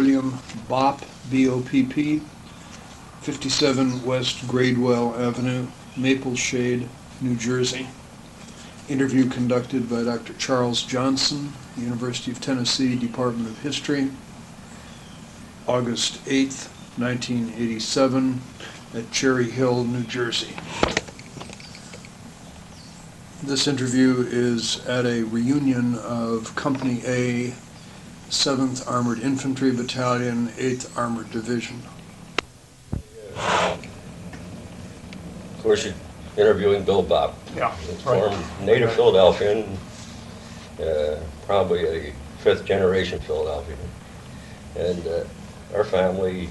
William Bopp, B-O-P-P, 57 West Gradewell Avenue, Maple Shade, New Jersey. Interview conducted by Dr. Charles Johnson, University of Tennessee, Department of History, August 8th, 1987, at Cherry Hill, New Jersey. This interview is at a reunion of Company A, 7th Armored Infantry Battalion, 8th Armored Division. Of course, you're interviewing Bill Bopp. Yeah, Formed native Philadelphian, probably a fifth generation Philadelphian. And our family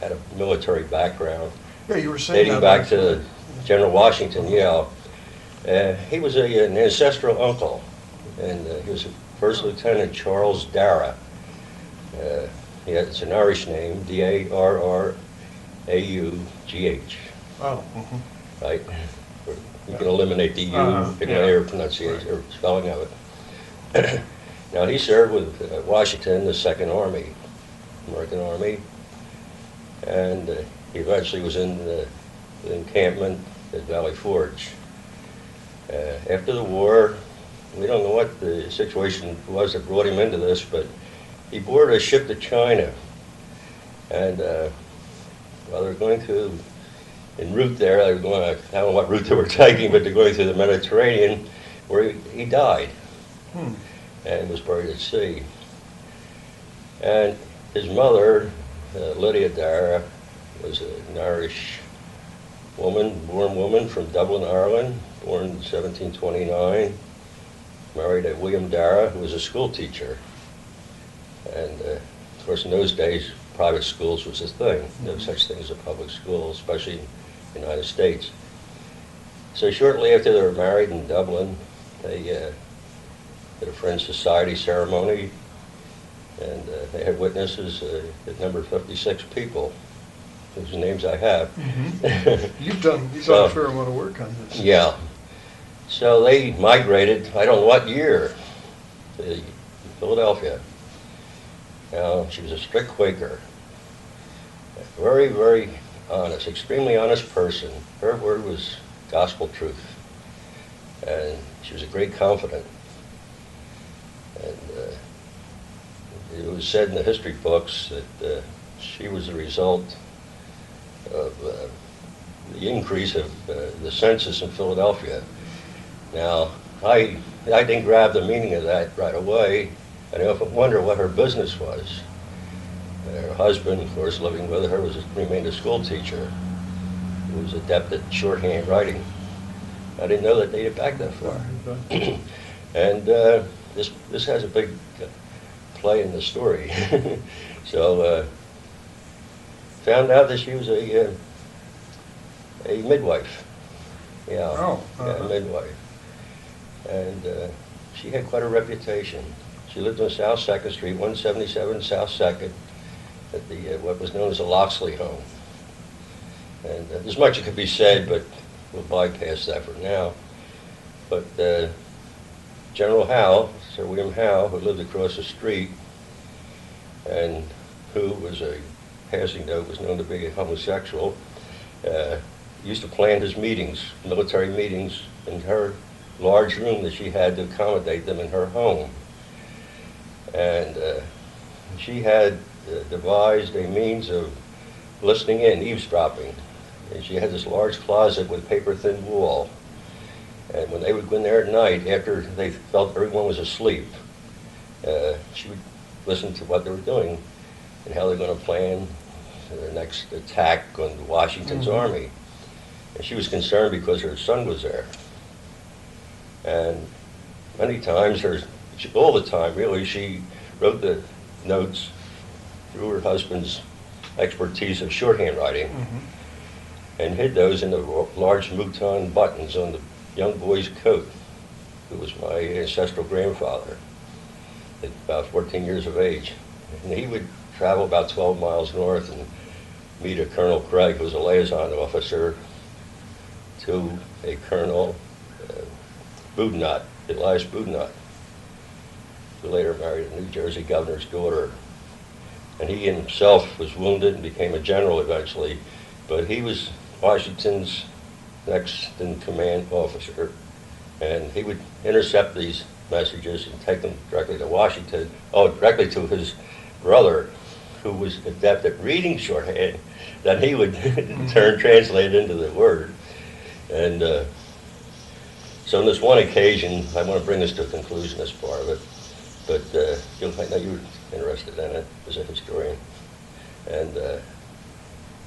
had a military background. Yeah, you were saying dating back to General Washington, yeah. He was an ancestral uncle, and he was First Lieutenant Charles Dara. It's an Irish name, D-A-R-R-A-U-G-H. Oh. Right? You can eliminate the U in later pronunciation or spelling of it. Now, he served with Washington, the Second Army, American Army, and he eventually was in the encampment at Valley Forge. After the war, we don't know what the situation was that brought him into this, but he boarded a ship to China. And while they're going to, en route there, they were going, I don't know what route they were taking, but they're going through the Mediterranean, where he died and was buried at sea. And his mother, Lydia Dara, was an Irish woman, born woman from Dublin, Ireland, born in 1729, married a William Dara, who was a school teacher. And of course, in those days, private schools was a thing. No such thing as a public school, especially in the United States. So shortly after they were married in Dublin, they did a Friends Society ceremony, and they had witnesses that numbered 56 people, whose names I have. You've done a fair amount of work on this. Yeah. So they migrated, I don't know what year, to Philadelphia. Now, she was a strict Quaker. Very, very honest, extremely honest person. Her word was gospel truth. And she was a great confidant. And it was said in the history books that she was the result of the increase of the census in Philadelphia. Now, I didn't grab the meaning of that right away, and I often wonder what her business was. Her husband, of course, living with her, remained a school teacher who was adept at shorthand writing. I didn't know that dated back that far. And this has a big play in the story. So, found out that she was a midwife. Yeah, a midwife. And she had quite a reputation. She lived on South 2nd Street, 177 South 2nd, at the what was known as the Loxley home. And there's much that could be said, but we'll bypass that for now. But General Howe, Sir William Howe, who lived across the street, and who was a passing note, was known to be a homosexual, used to plan his meetings, military meetings, in her large room that she had to accommodate them in her home. And she had devised a means of listening in, eavesdropping. And she had this large closet with paper-thin wall. And when they would go in there at night, after they felt everyone was asleep, she would listen to what they were doing and how they're going to plan their next attack on Washington's army. And she was concerned because her son was there. And many times, all the time really, she wrote the notes through her husband's expertise of shorthand writing and hid those in the large mouton buttons on the young boy's coat, who was my ancestral grandfather at about 14 years of age. And he would travel about 12 miles north and meet a Colonel Craig, who was a liaison officer, to a Colonel Boudinot, Elias Boudinot, who later married a New Jersey governor's daughter. and he himself was wounded and became a general eventually, but he was Washington's next in command officer, and he would intercept these messages and take them directly to Washington, directly to his brother, who was adept at reading shorthand, that he would in turn translate into the word. And so on this one occasion, I want to bring this to a conclusion, this part of it, but I know you were interested in it as a historian. And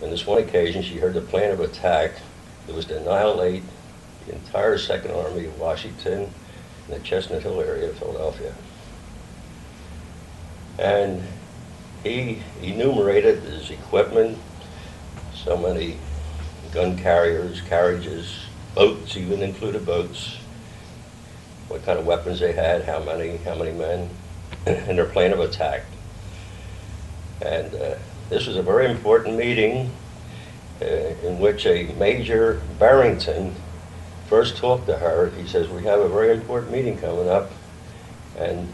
on this one occasion, she heard the plan of attack that was to annihilate the entire Second Army of Washington in the Chestnut Hill area of Philadelphia. And he enumerated his equipment, so many gun carriers, carriages, boats, even included boats, what kind of weapons they had, how many men, and their plan of attack. And this was a very important meeting in which a Major Barrington first talked to her. He says, "We have a very important meeting coming up, and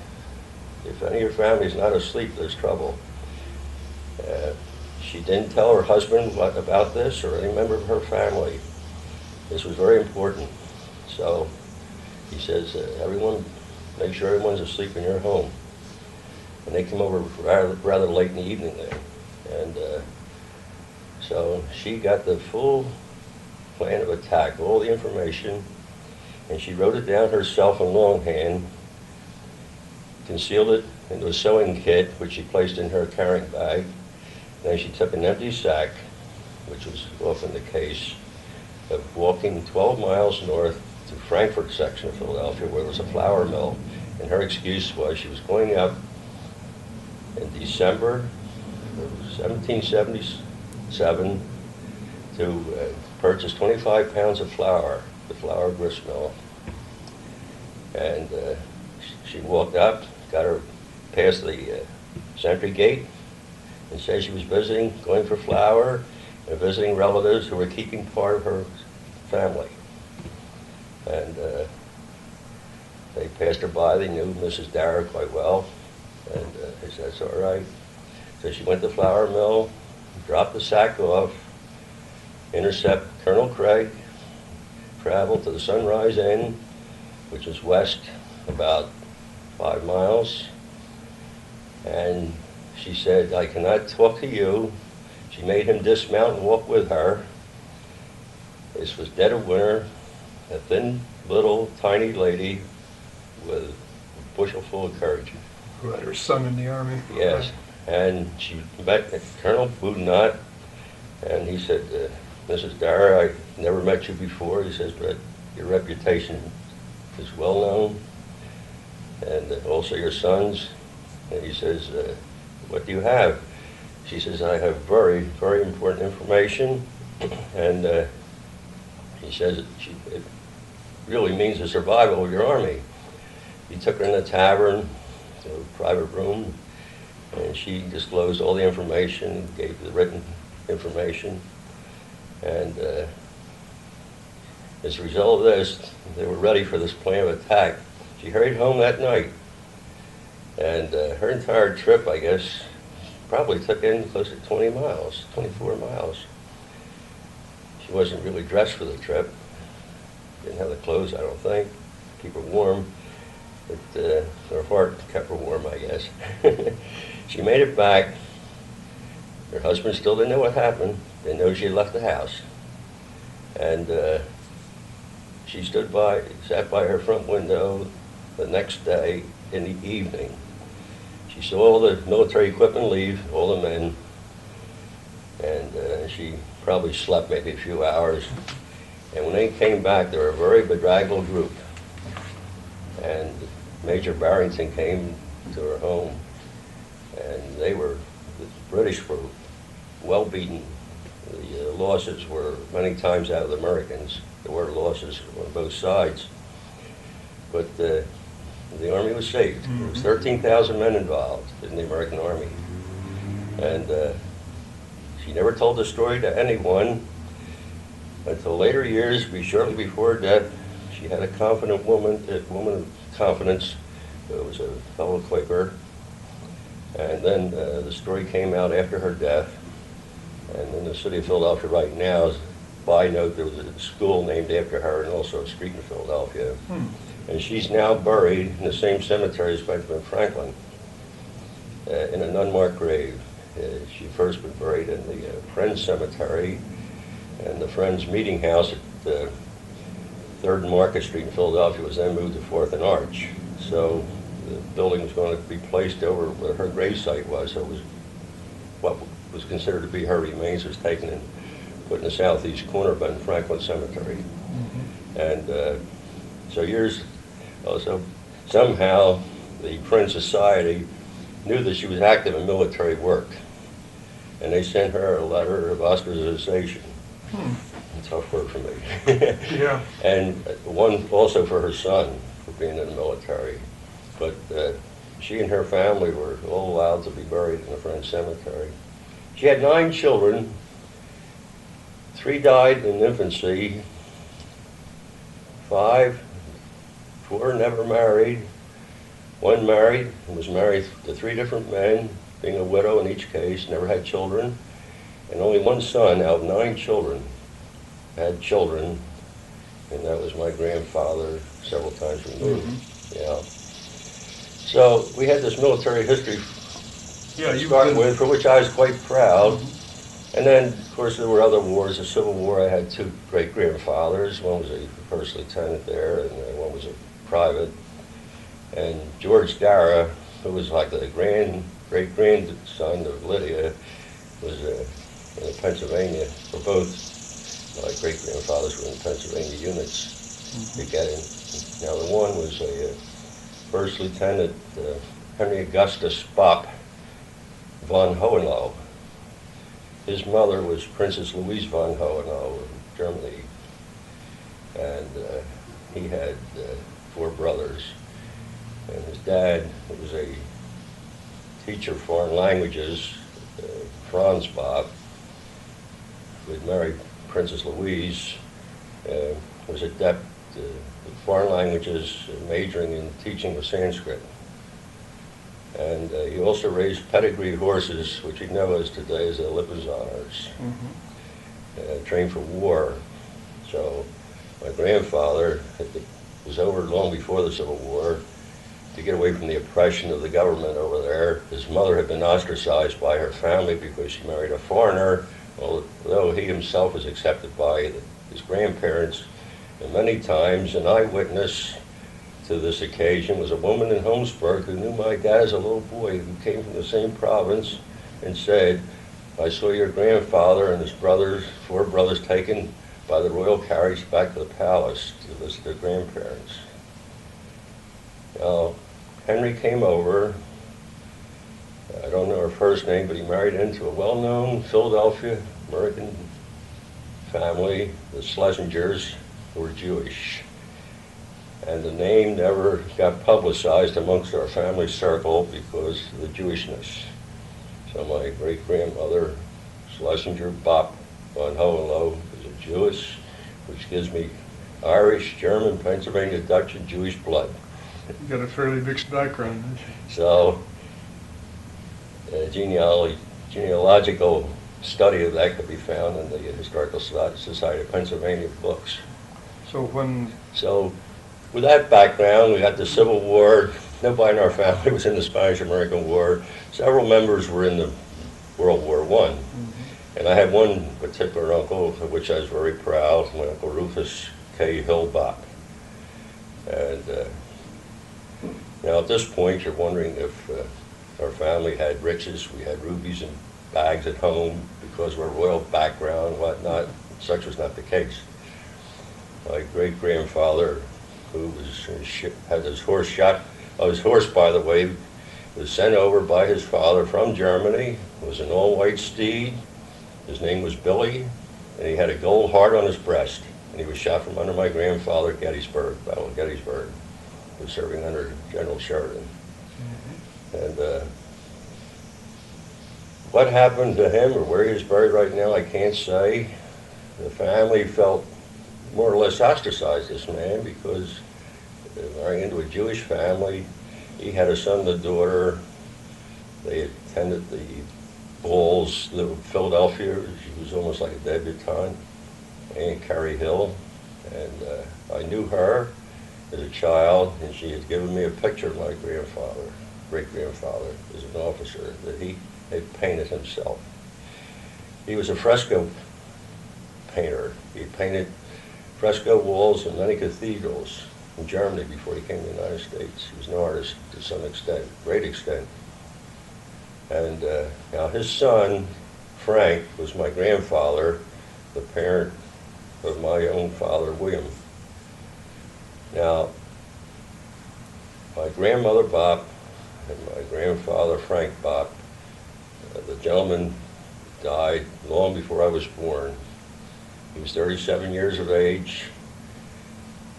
if any of your family's not asleep, there's trouble." She didn't tell her husband about this or any member of her family. This was very important. So he says, everyone, make sure everyone's asleep in your home. And they came over rather late in the evening there. And so she got the full plan of attack, all the information, and she wrote it down herself in longhand, concealed it into a sewing kit, which she placed in her carrying bag. Then she took an empty sack, which was often the case, of walking 12 miles north to Frankfort section of Philadelphia, where there was a flour mill. And her excuse was she was going up in December of 1777 to purchase 25 pounds of flour, the flour grist mill. And she walked up, got her past the sentry gate, and said she was going for flour, and visiting relatives who were keeping part of her family. And they passed her by. They knew Mrs. Dara quite well, and they said, "That's all right." So she went to the flour mill, dropped the sack off, intercept Colonel Craig, traveled to the Sunrise Inn, which is west about 5 miles, and she said, "I cannot talk to you." She made him dismount and walk with her. This was dead of winter, a thin, little, tiny lady with a bushel full of courage. Who had her son in the Army? Yes, and she met Colonel Boudinot, and he said, "Mrs. Dara, I never met you before." He says, "But your reputation is well known, and also your son's." And he says, "What do you have?" She says, "I have very, very important information." And he says, it really means the survival of your army. He took her in the tavern to a private room, and she disclosed all the information, gave the written information. And as a result of this, they were ready for this plan of attack. She hurried home that night. And her entire trip, I guess, probably took in close to 20 miles, 24 miles. She wasn't really dressed for the trip. Didn't have the clothes, I don't think, keep her warm. But her heart kept her warm, I guess. She made it back. Her husband still didn't know what happened. Didn't know she had left the house. And she sat by her front window the next day in the evening. She saw all the military equipment leave, all the men, and she probably slept maybe a few hours. And when they came back, they were a very bedraggled group. And Major Barrington came to her home, and the British were well beaten. The losses were many times out of the Americans. There were losses on both sides. But the Army was saved. There was 13,000 men involved in the American Army. And she never told the story to anyone until later years, shortly before her death. She had a confident woman of confidence, who was a fellow Quaker, And then the story came out after her death. And in the city of Philadelphia right now, as a by note, there was a school named after her and also a street in Philadelphia. And she's now buried in the same cemetery as Benjamin Franklin, in an unmarked grave. She first was buried in the Friends Cemetery, and the Friends Meeting House at 3rd and Market Street in Philadelphia was then moved to 4th and Arch. So the building was going to be placed over where her gravesite was. So it was what was considered to be her remains was taken and put in the southeast corner of Ben Franklin Cemetery. And so somehow the Friends Society knew that she was active in military work, and they sent her a letter of ostracization. A tough word for me. Yeah. And one also for her son for being in the military. But she and her family were all allowed to be buried in the Friends Cemetery. She had 9 children. 3 died in infancy. 4 never married. 1 married and was married to 3 different men, being a widow in each case, never had children. And only 1 son out of 9 children had children, and that was my grandfather, several times removed. Yeah. So we had this military history to start with, for which I was quite proud. And then, of course, there were other wars. The Civil War, I had 2 great-grandfathers. One was a first lieutenant there, and one was a private. And George Dara, who was like the great-grandson of Lydia, was in Pennsylvania. For both my great-grandfathers were in Pennsylvania units together. Now, the one was a First Lieutenant Henry Augustus Bopp von Hohenlohe. His mother was Princess Louise von Hohenlohe of Germany, and he had 4 brothers. And his dad was a teacher of foreign languages, Franz Bopp, who had married Princess Louise, was adept in foreign languages, majoring in teaching of Sanskrit. And he also raised pedigree horses, which you know as today as the Lipizzaner's, trained for war. So my grandfather, it was over long before the Civil War, to get away from the oppression of the government over there. His mother had been ostracized by her family because she married a foreigner, although he himself was accepted by his grandparents. And many times an eyewitness to this occasion was a woman in Holmesburg who knew my dad as a little boy, who came from the same province, and said, "I saw your grandfather and his brothers, 4 brothers, taken by the royal carriage back to the palace to visit their grandparents." Now, Henry came over. I don't know her first name, but he married into a well-known Philadelphia American family, the Schlesingers, who were Jewish. And the name never got publicized amongst our family circle because of the Jewishness. So my great-grandmother, Schlesinger Bopp von Hohenlohe, was a Jewess, which gives me Irish, German, Pennsylvania, Dutch, and Jewish blood. You got a fairly mixed background, don't you? So genealogical study of that could be found in the Historical Society of Pennsylvania books. So with that background, we had the Civil War. Nobody in our family was in the Spanish-American War. Several members were in the World War I. And I had one particular uncle, of which I was very proud, my Uncle Rufus K. Hill Bopp. And now at this point, you're wondering if our family had riches. We had rubies and bags at home because of our royal background and whatnot. Such was not the case. My great-grandfather, who had his horse shot, his horse, by the way, was sent over by his father from Germany. It was an all-white steed. His name was Billy, and he had a gold heart on his breast. And he was shot from under my grandfather at Gettysburg, Battle of Gettysburg. He was serving under General Sheridan. And what happened to him or where he is buried right now, I can't say. The family felt more or less ostracized this man because marrying into a Jewish family, he had a son and a daughter. They attended the balls in Philadelphia. She was almost like a debutante, Aunt Carrie Hill. And I knew her as a child, and she had given me a picture of my grandfather, great-grandfather, as an officer, that he had painted himself. He was a fresco painter. He painted fresco walls in many cathedrals in Germany before he came to the United States. He was an artist to some extent, great extent. And now his son, Frank, was my grandfather, the parent of my own father, William. Now, my grandmother, Bopp, and my grandfather, Frank Bopp, the gentleman died long before I was born. He was 37 years of age.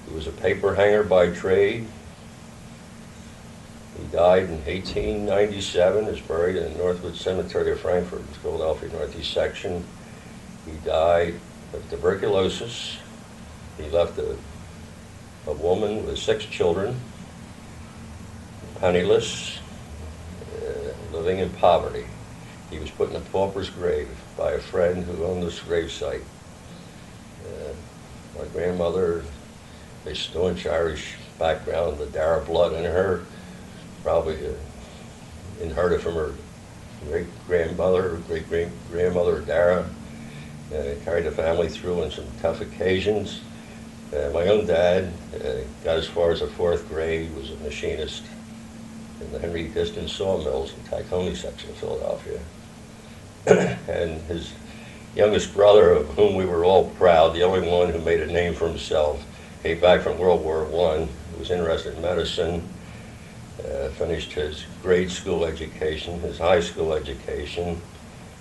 He was a paper hanger by trade. He died in 1897, is buried in the Northwood Cemetery of Frankfort, Philadelphia Northeast section. He died of tuberculosis. He left a woman with 6 children, penniless, living in poverty. He was put in a pauper's grave by a friend who owned this gravesite. My grandmother, a staunch Irish background, the Dara blood in her, probably inherited from her great-grandmother, great-great-grandmother Dara, carried the family through on some tough occasions. My own dad got as far as the 4th grade, was a machinist in the Henry Diston sawmills in Tacony section of Philadelphia. And his youngest brother, of whom we were all proud, the only one who made a name for himself, came back from World War I, was interested in medicine, finished his grade school education, his high school education,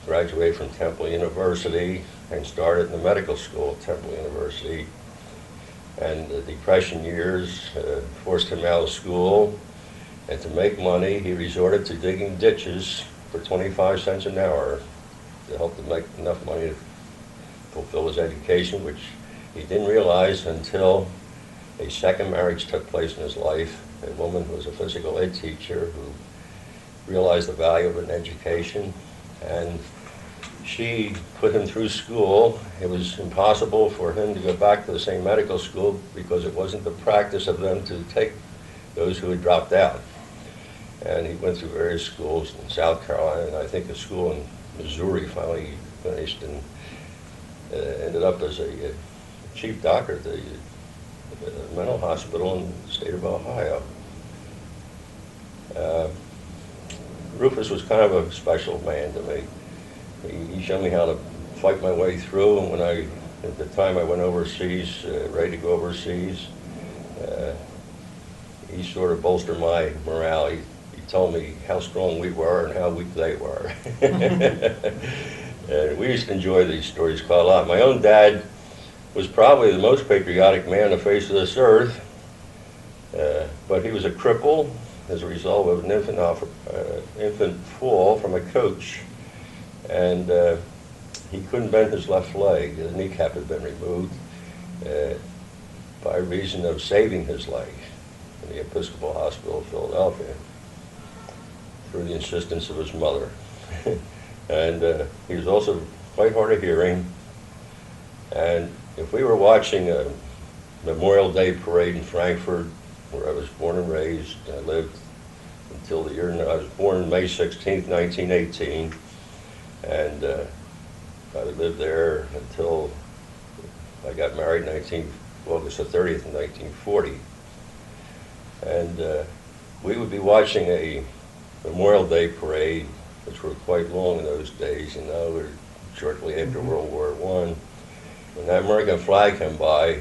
graduated from Temple University, and started in the medical school at Temple University. And the Depression years forced him out of school, and to make money, he resorted to digging ditches for 25 cents an hour to help to make enough money to fulfill his education, which he didn't realize until a second marriage took place in his life. A woman who was a physical ed teacher who realized the value of an education, and she put him through school. It was impossible for him to go back to the same medical school because it wasn't the practice of them to take those who had dropped out. And he went through various schools in South Carolina, and I think a school in Missouri. Finally finished and ended up as a chief doctor at the mental hospital in the state of Ohio. Rufus was kind of a special man to me. He showed me how to fight my way through, and when at the time I went overseas, ready to go overseas, he sort of bolstered my morale. He told me how strong we were and how weak they were. And we used to enjoy these stories quite a lot. My own dad was probably the most patriotic man on the face of this earth, but he was a cripple as a result of an infant fall from a coach, and he couldn't bend his left leg. His kneecap had been removed by reason of saving his leg in the Episcopal Hospital of Philadelphia through the insistence of his mother. And he was also quite hard of hearing, and if we were watching a Memorial Day parade in Frankfurt, where I was born and raised, I lived until the year, I was born May 16th, 1918, and I lived there until I got married August the 30th in 1940. And we would be watching a Memorial Day parade, which were quite long in those days, we were shortly after World War I. When that American flag came by,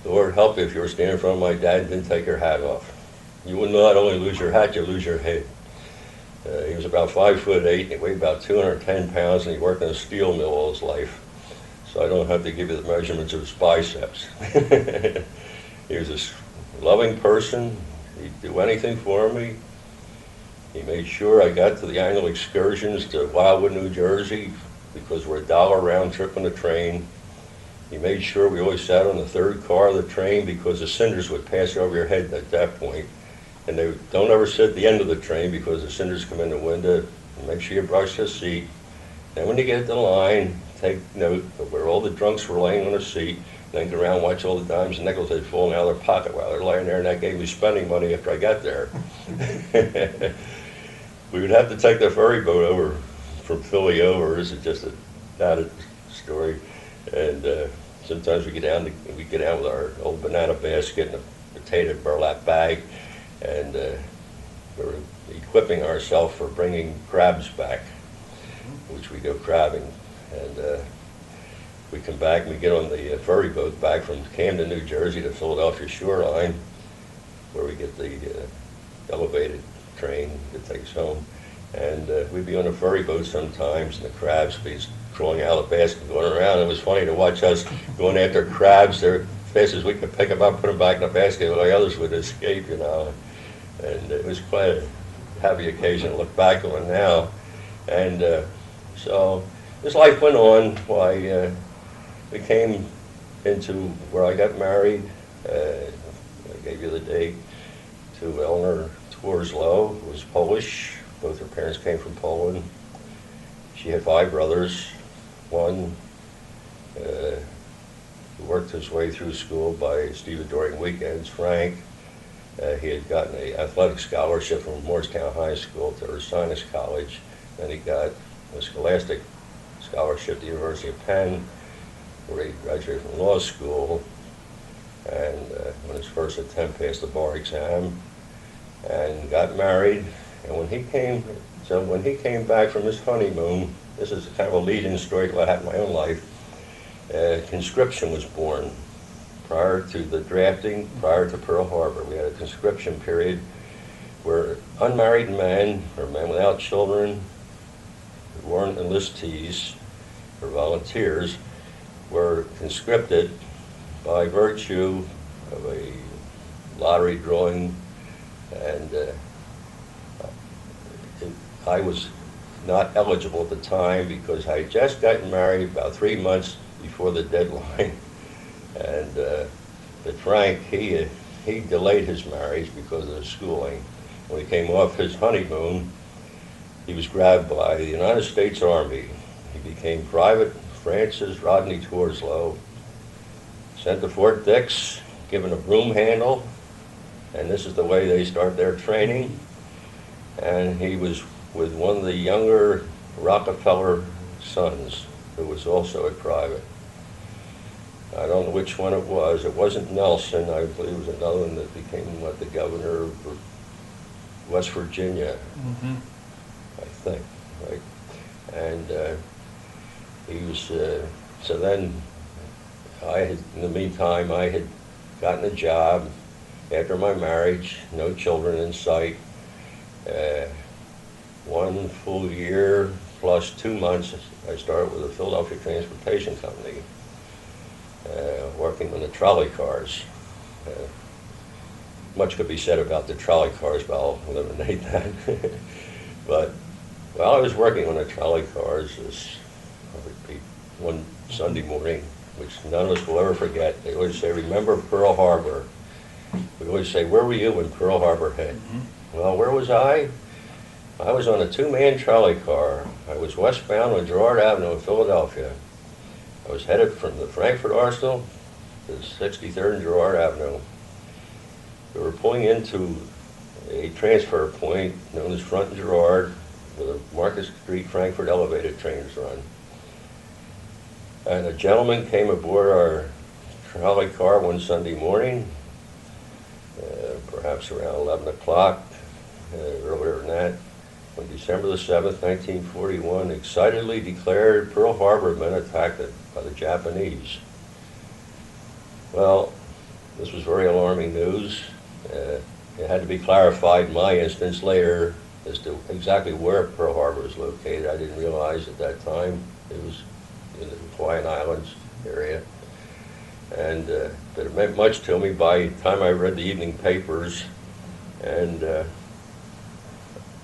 the Lord help you if you were standing in front of my dad and didn't take your hat off. You would not only lose your hat, you'd lose your head. He was about 5'8", and he weighed about 210 pounds, and he worked in a steel mill all his life. So I don't have to give you the measurements of his biceps. He was a loving person. He'd do anything for me. He made sure I got to the annual excursions to Wildwood, New Jersey, because we're $1 round trip on the train. He made sure we always sat on the third car of the train because the cinders would pass over your head at that point. And they don't ever sit at the end of the train because the cinders come in the window. Make sure you brush the seat. Then when you get to the line, take note of where all the drunks were laying on the seat. Then go around and watch all the dimes and nickels that had fallen out of their pocket while they're laying there, and that gave me spending money after I got there. We would have to take the ferry boat over from Philly over. This is just an added story. And sometimes we get down with our old banana basket and a potato burlap bag, and we were equipping ourselves for bringing crabs back, which we go crabbing. And we come back and we get on the ferry boat back from Camden, New Jersey to Philadelphia shoreline, where we get the elevated train that takes home. And we'd be on a ferry boat sometimes, and the crabs would be crawling out of the basket going around. It was funny to watch us going after crabs. They're as fast as we could pick them up, put them back in the basket, like others would escape, you know. And it was quite a happy occasion to look back on now. And so as life went on, we came into where I got married. I gave you the date, to Eleanor Tworslow, who was Polish. Both her parents came from Poland. She had 5 brothers. One who worked his way through school by stevedoring weekends, Frank. He had gotten an athletic scholarship from Morristown High School to Ursinus College. Then he got a scholastic scholarship at the University of Penn, where he graduated from law school, and on his first attempt passed the bar exam, and got married. And when he came back from his honeymoon, this is kind of a lead-in story to what happened in my own life, conscription was born. Prior to the drafting, prior to Pearl Harbor, we had a conscription period where unmarried men, or men without children, who weren't enlistees or volunteers, were conscripted by virtue of a lottery drawing, and I was not eligible at the time because I had just gotten married about 3 months before the deadline. And but Frank, he delayed his marriage because of his schooling. When he came off his honeymoon, he was grabbed by the United States Army. He became Private Francis Rodney Tworslow, sent to Fort Dix, given a broom handle, and this is the way they start their training. And he was with one of the younger Rockefeller sons, who was also a private. I don't know which one it was. It wasn't Nelson. I believe it was another one that became the governor of West Virginia, I think, right? And he was, so then in the meantime, I had gotten a job after my marriage, no children in sight, 1 full year plus 2 months, I started with the Philadelphia Transportation Company, working on the trolley cars. Much could be said about the trolley cars, but I'll eliminate that. But while I was working on the trolley cars, I would be one Sunday morning, which none of us will ever forget. They always say, "Remember Pearl Harbor." We always say, "Where were you when Pearl Harbor hit?" Well, where was I? I was on a 2-man trolley car. I was westbound on Girard Avenue in Philadelphia. I was headed from the Frankfurt Arsenal to 63rd and Girard Avenue. We were pulling into a transfer point known as Front and Girard, where the Market Street Frankfurt elevated trains run. And a gentleman came aboard our trolley car one Sunday morning, perhaps around 11 o'clock, earlier than that, on December the 7th, 1941, excitedly declared Pearl Harbor had been attacked by the Japanese. Well, this was very alarming news. It had to be clarified in my instance later as to exactly where Pearl Harbor was located. I didn't realize at that time it was in the Hawaiian Islands area. And but it meant much to me by the time I read the evening papers, and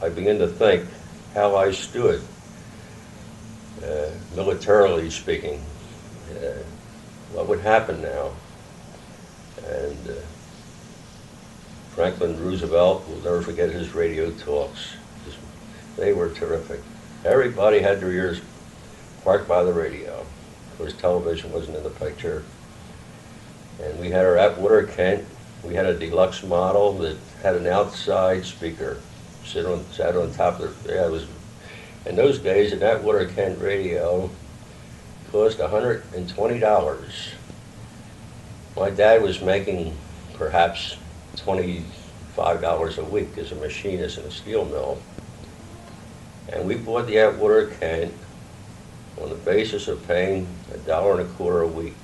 I began to think how I stood, militarily speaking. What would happen now? And Franklin Roosevelt, will never forget his radio talks. They were terrific. Everybody had their ears parked by the radio. Of course, television wasn't in the picture. And we had our Atwater Kent. We had a deluxe model that had an outside speaker sat on top of it. Yeah, it was, in those days, an Atwater Kent radio cost $120. My dad was making perhaps $25 a week as a machinist in a steel mill. And we bought the Atwater Kent on the basis of paying $1.25 a week.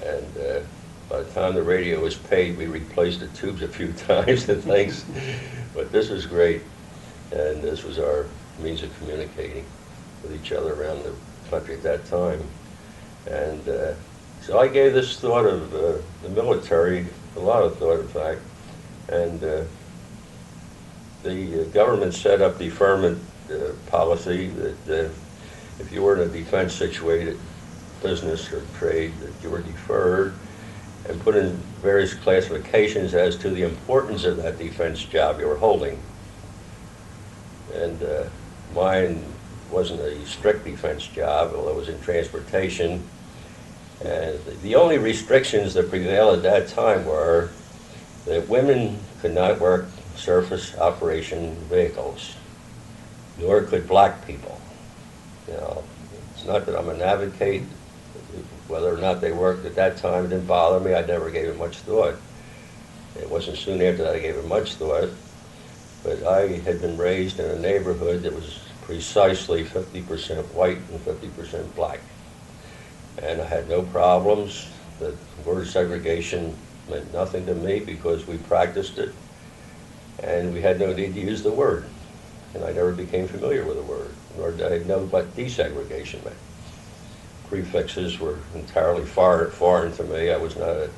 And by the time the radio was paid, we replaced the tubes a few times and things. But this was great. And this was our means of communicating with each other around the country at that time. And so I gave this thought of the military, a lot of thought, in fact. And the government set up deferment policy that if you were in a defense-situated business or trade, that you were deferred, and put in various classifications as to the importance of that defense job you were holding. And mine wasn't a strict defense job, although it was in transportation. And the only restrictions that prevailed at that time were that women could not work surface operation vehicles, nor could black people. You know, it's not that I'm an advocate. Whether or not they worked at that time, it didn't bother me. I never gave it much thought. It wasn't soon after that I gave it much thought. But I had been raised in a neighborhood that was precisely 50% white and 50% black. And I had no problems. The word segregation meant nothing to me because we practiced it. And we had no need to use the word. And I never became familiar with the word, nor did I know what desegregation meant. Prefixes were entirely foreign to me. I was not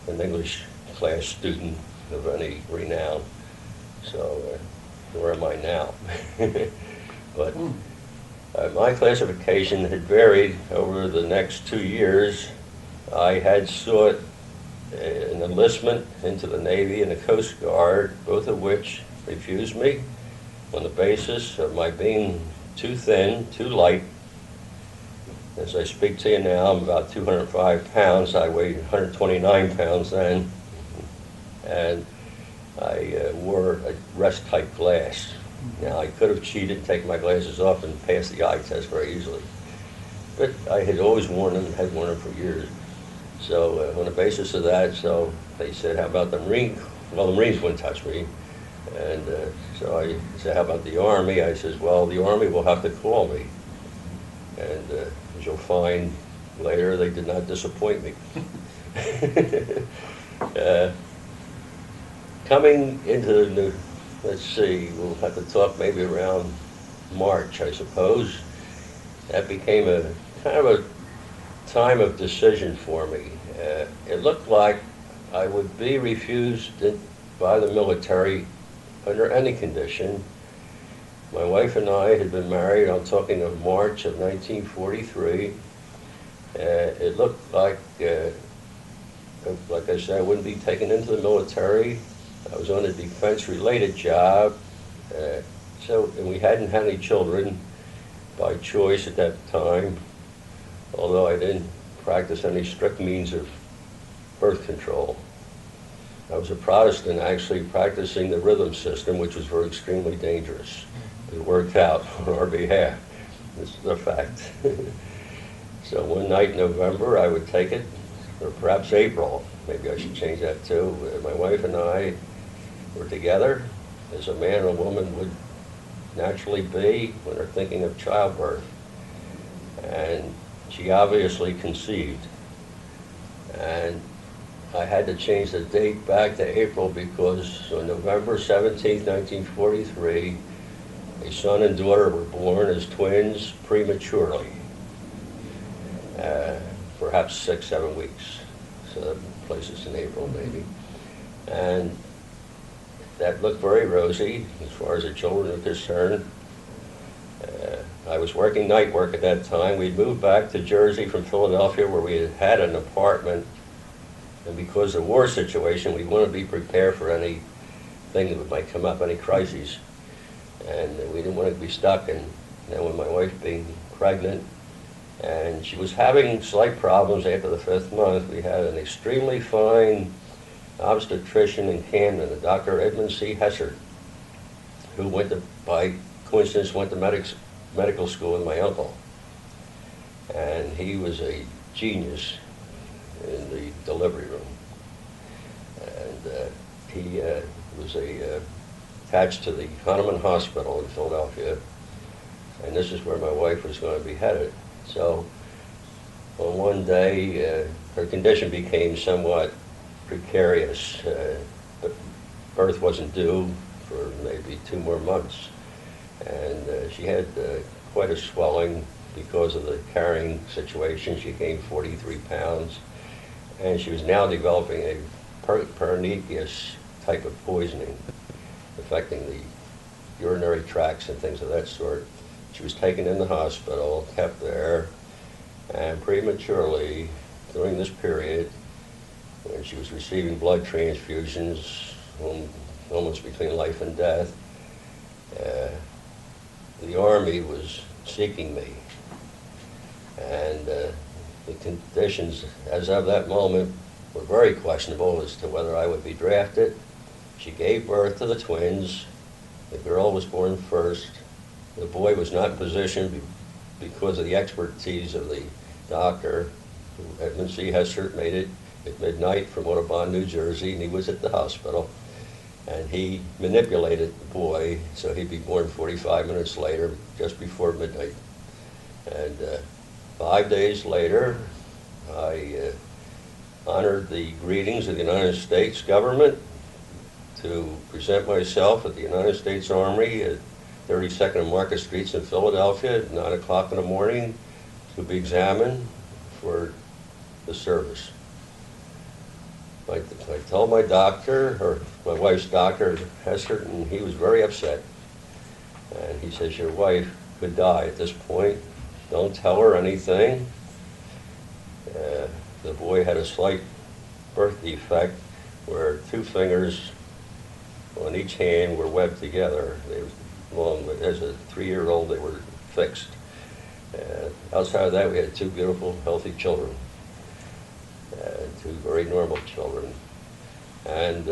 an English class student of any renown. So where am I now? But my classification had varied over the next 2 years. I had sought an enlistment into the Navy and the Coast Guard, both of which refused me on the basis of my being too thin, too light. As I speak to you now, I'm about 205 pounds. I weighed 129 pounds then. And I wore a rest-type glass. Now, I could have cheated, taken my glasses off, and passed the eye test very easily. But I had always worn them, had worn them for years. So on the basis of that, so they said, how about the Marines? Well, the Marines wouldn't touch me. And so I said, how about the Army? I says, well, the Army will have to call me. And as you'll find later, they did not disappoint me. Coming into the new, let's see, we'll have to talk maybe around March, I suppose. That became a kind of a time of decision for me. It looked like I would be refused by the military under any condition. My wife and I had been married, I'm talking of March of 1943. It looked like I said, I wouldn't be taken into the military. I was on a defense-related job. And we hadn't had any children by choice at that time, although I didn't practice any strict means of birth control. I was a Protestant actually practicing the rhythm system, which was very extremely dangerous. It worked out on our behalf. This is a fact. So one night in November, I would take it, or perhaps April, maybe I should change that too. My wife and I were together, as a man and a woman would naturally be when they're thinking of childbirth. And she obviously conceived. And I had to change the date back to April because on November 17, 1943, a son and daughter were born as twins prematurely, perhaps 6, 7 weeks. So that places in April maybe. And that looked very rosy as far as the children are concerned. I was working night work at that time. We'd moved back to Jersey from Philadelphia where we had had an apartment And because of the war situation, we want to be prepared for anything that might come up, any crises. And we didn't want to be stuck. And then with my wife being pregnant, and she was having slight problems after the 5th month, we had an extremely fine obstetrician in Camden, a Dr. Edmund C. Hessert, who by coincidence, went to medical school with my uncle. And he was a genius in the delivery room. And he was attached to the Hahnemann Hospital in Philadelphia. And this is where my wife was going to be headed. So on one day, her condition became somewhat precarious. But birth wasn't due for maybe 2 more months. And she had quite a swelling because of the carrying situation. She gained 43 pounds. And she was now developing a pernicious type of poisoning affecting the urinary tracts and things of that sort. She was taken in the hospital, kept there, and prematurely, during this period, when she was receiving blood transfusions, almost between life and death, the Army was seeking me. And the conditions, as of that moment, were very questionable as to whether I would be drafted. She gave birth to the twins. The girl was born first. The boy was not in position because of the expertise of the doctor. Edmund C. Hessert made it at midnight from Audubon, New Jersey, and he was at the hospital. And he manipulated the boy so he'd be born 45 minutes later, just before midnight. And 5 days later, I honored the greetings of the United States government to present myself at the United States Army at 32nd and Market Streets in Philadelphia at 9 o'clock in the morning to be examined for the service. I told my doctor, or my wife's doctor, Hessert, and he was very upset. And he says, your wife could die at this point. Don't tell her anything. The boy had a slight birth defect where 2 fingers on each hand were webbed together. They were long, but as a 3-year-old, they were fixed. Outside of that, we had 2 beautiful, healthy children, 2 very normal children. And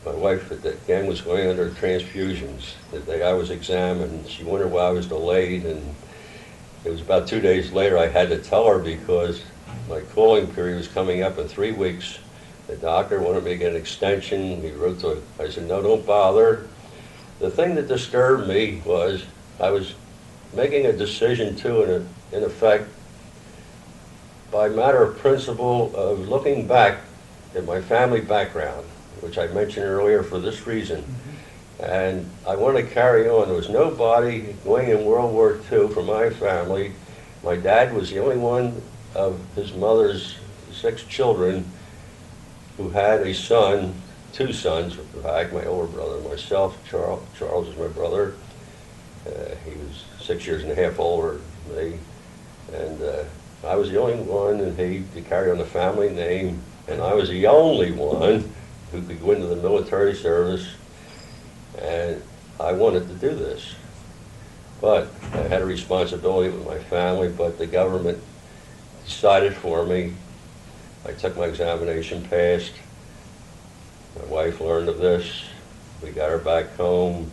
my wife, again, was going under transfusions. The day I was examined, she wondered why I was delayed, and it was about 2 days later I had to tell her because my cooling period was coming up in 3 weeks. The doctor wanted me to get an extension. He wrote to her. I said, no, don't bother. The thing that disturbed me was I was making a decision too, in effect, by matter of principle of looking back at my family background, which I mentioned earlier for this reason. And I wanted to carry on. There was nobody going in World War II for my family. My dad was the only one of his mother's 6 children who had a son, 2 sons, in fact, my older brother, myself, Charles is my brother. He was 6 years and a half older than me. And I was the only one, and he could carry on the family name, and I was the only one who could go into the military service, and I wanted to do this. But I had a responsibility with my family, but the government decided for me. I took my examination, passed. My wife learned of this. We got her back home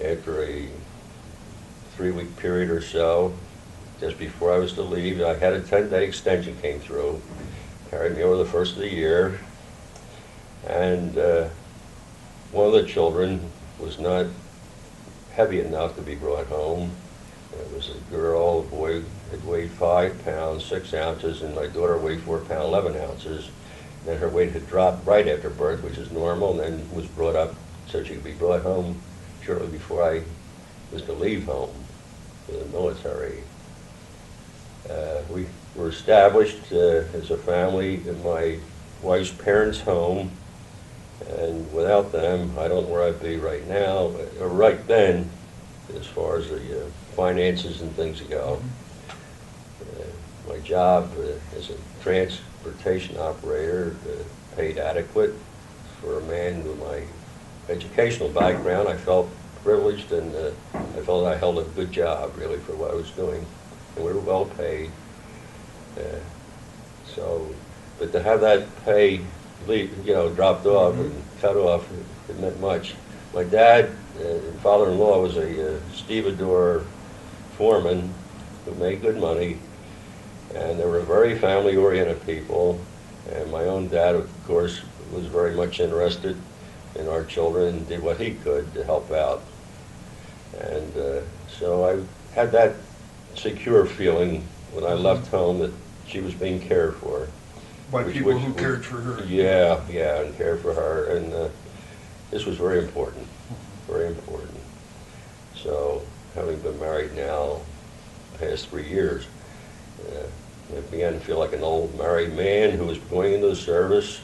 after a 3-week period or so. Just before I was to leave, I had a 10-day extension came through, carried me over the first of the year, and one of the children was not heavy enough to be brought home. It was a girl. The boy had weighed 5 pounds, 6 ounces, and my daughter weighed 4 pounds, 11 ounces. Then her weight had dropped right after birth, which is normal, and then was brought up so she could be brought home shortly before I was to leave home for the military. We were established as a family in my wife's parents' home, and without them, I don't know where I'd be right now, or right then, as far as the finances and things go. My job as a transportation operator, paid adequate for a man with my educational background. I felt privileged, and I felt I held a good job, really, for what I was doing. And we were well paid. But to have that pay, dropped off and cut off, it meant much. My dad, father-in-law, was a stevedore foreman who made good money, and they were very family-oriented people. And my own dad, of course, was very much interested in our children and did what he could to help out. And so I had that secure feeling when I left home that she was being cared for. By people who cared for her. Yeah, and cared for her. And this was very important, very important. So having been married now past 3 years, I began to feel like an old married man who was going into the service.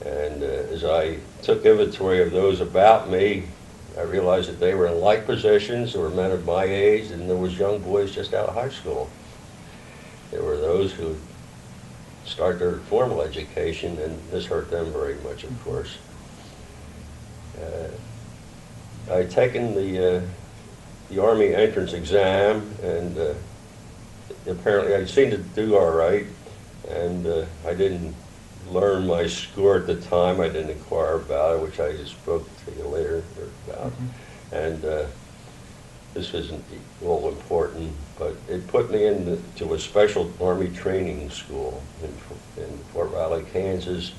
And as I took inventory of those about me, I realized that they were in like positions. There were men of my age, and there was young boys just out of high school. There were those who start their formal education, and this hurt them very much, of course. I'd taken the Army entrance exam, and apparently I seemed to do all right, and I didn't learn my score at the time. I didn't inquire about it, which I spoke to you later about. And this isn't all important, but it put me into a special Army training school in Fort Riley, Kansas.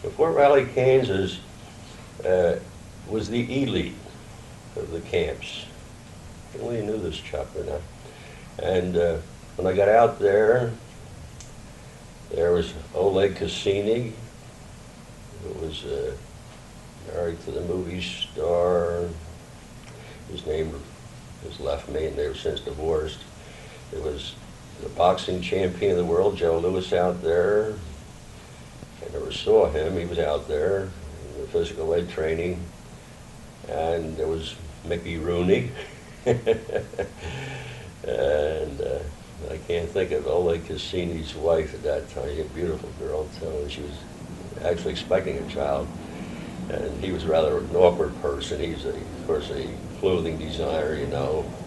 And Fort Riley, Kansas was the elite of the camps. I only knew this chapter now. And when I got out there was Oleg Cassini, who was married to the movie star. His name has left me, and they've since divorced. There was the boxing champion of the world, Joe Louis, out there. I never saw him. He was out there in the physical ed training. And there was Mickey Rooney. And I can't think of Oleg Cassini's wife at that time. A beautiful girl, too. She was actually expecting a child. And he was rather an awkward person. He's, of course, a clothing designer,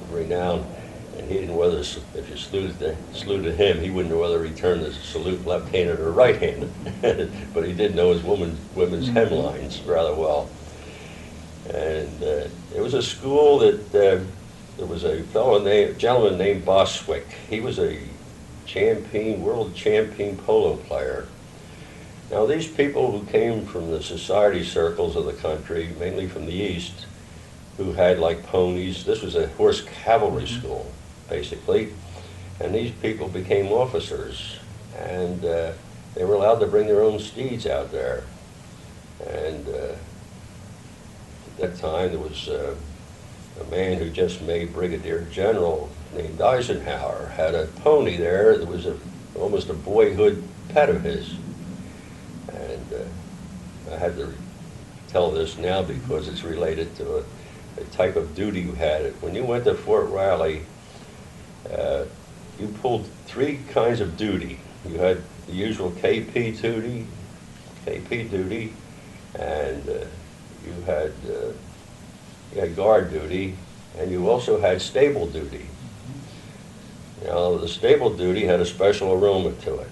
renowned. And he didn't know whether, if you saluted him, he wouldn't know whether to return the salute left-handed or right-handed. But he did know his women's hemlines rather well. And it was a school that there was a gentleman named Boswick. He was a world champion polo player. Now, these people who came from the society circles of the country, mainly from the East, who had like ponies, this was a horse cavalry school, basically, and these people became officers, and they were allowed to bring their own steeds out there. And at that time, there was a man who just made brigadier general named Eisenhower, had a pony there that was almost a boyhood pet of his. And I had to tell this now because it's related to a type of duty you had. When you went to Fort Riley, you pulled 3 kinds of duty. You had the usual KP duty, and you had guard duty, and you also had stable duty. Now, the stable duty had a special aroma to it,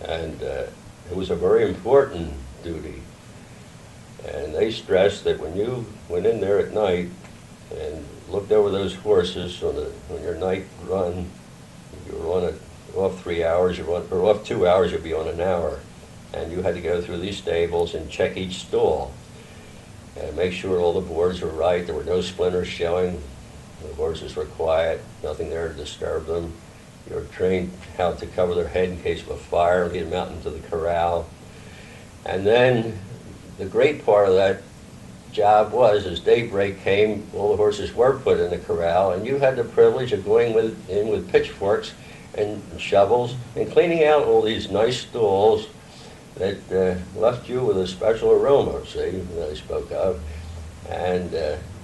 and it was a very important duty. And they stressed that when you went in there at night and looked over those horses on your night run, you were off 3 hours, or off 2 hours, you'd be on an hour. And you had to go through these stables and check each stall and make sure all the boards were right. There were no splinters showing. The horses were quiet, nothing there to disturb them. You were trained how to cover their head in case of a fire, lead them out into the corral. And then the great part of that job was, as daybreak came, all the horses were put in the corral, and you had the privilege of going in with pitchforks and shovels and cleaning out all these nice stalls that left you with a special aroma, that I spoke of. And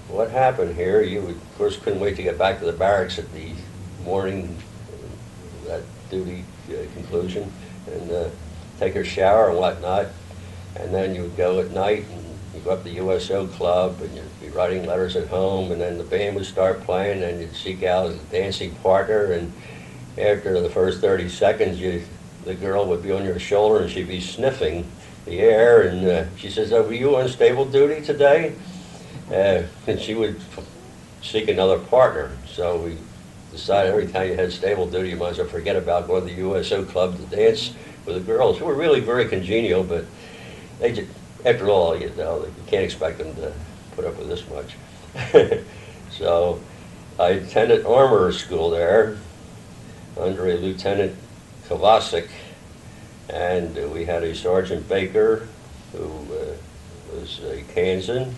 what happened here, you, of course, couldn't wait to get back to the barracks at the morning, that duty conclusion and take a shower and whatnot. And then you would go at night and you go up to the USO club and you'd be writing letters at home, and then the band would start playing and you'd seek out a dancing partner, and after the first 30 seconds the girl would be on your shoulder and she'd be sniffing the air, and she says, "Oh, were you on stable duty today?" And she would seek another partner. So we decided every time you had stable duty, you might as well forget about going to the USO club to dance with the girls, who were really very congenial, but they just, after all, you know, you can't expect them to put up with this much. So I attended armor school there under a Lieutenant Kovacic, and we had a Sergeant Baker who was a Kansan,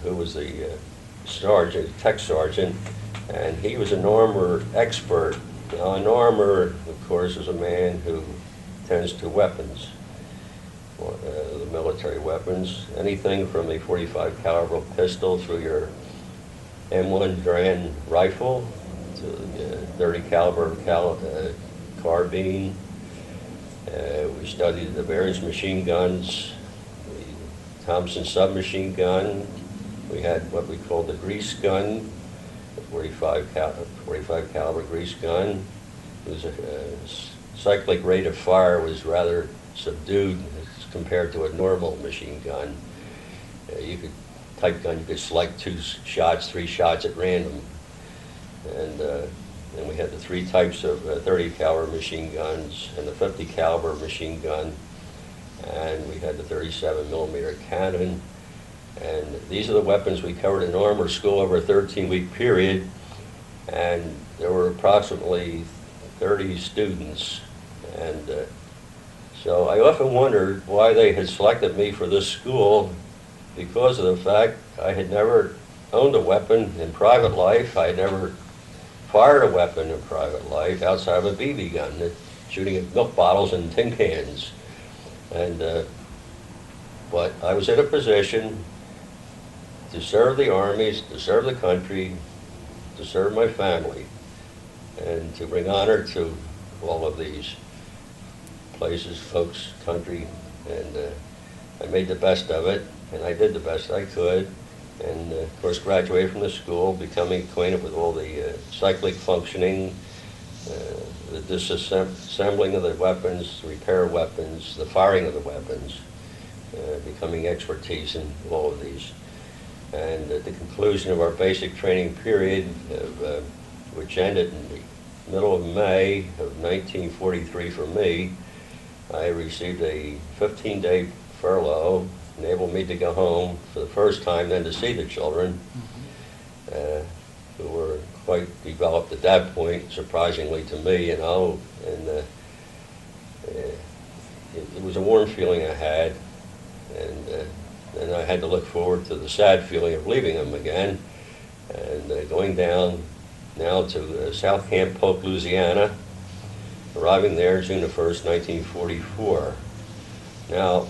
who was the sergeant, tech sergeant, and he was an armor expert. Now, an armor, of course, is a man who tends to weapons, the military weapons, anything from a .45 caliber pistol through your M1 Garand rifle to the 30 caliber carbine. We studied the various machine guns, the Thompson submachine gun. We had what we called the grease gun, the 45 caliber grease gun. It was a cyclic rate of fire was rather subdued as compared to a normal machine gun. Type gun, you could select 2 shots, 3 shots at random. And then we had the 3 types of 30 caliber machine guns and the 50 caliber machine gun, and we had the 37 millimeter cannon. And these are the weapons we covered in armor school over a 13-week period, and there were approximately 30 students. And so I often wondered why they had selected me for this school, because of the fact I had never owned a weapon in private life. I had never fired a weapon in private life outside of a BB gun, shooting at milk bottles and tin cans. And but I was in a position to serve the armies, to serve the country, to serve my family, and to bring honor to all of these places, folks, country, and I made the best of it, and I did the best I could, and of course graduated from the school, becoming acquainted with all the cyclic functioning, the disassembling of the weapons, repair weapons, the firing of the weapons, becoming expertise in all of these. And at the conclusion of our basic training period, which ended in the middle of May of 1943 for me, I received a 15-day furlough, enabled me to go home for the first time, then to see the children, who were quite developed at that point, surprisingly to me, you know. And it was a warm feeling I had, and I had to look forward to the sad feeling of leaving them again, and going down now to South Camp Polk, Louisiana, arriving there June the 1st, 1944. Now,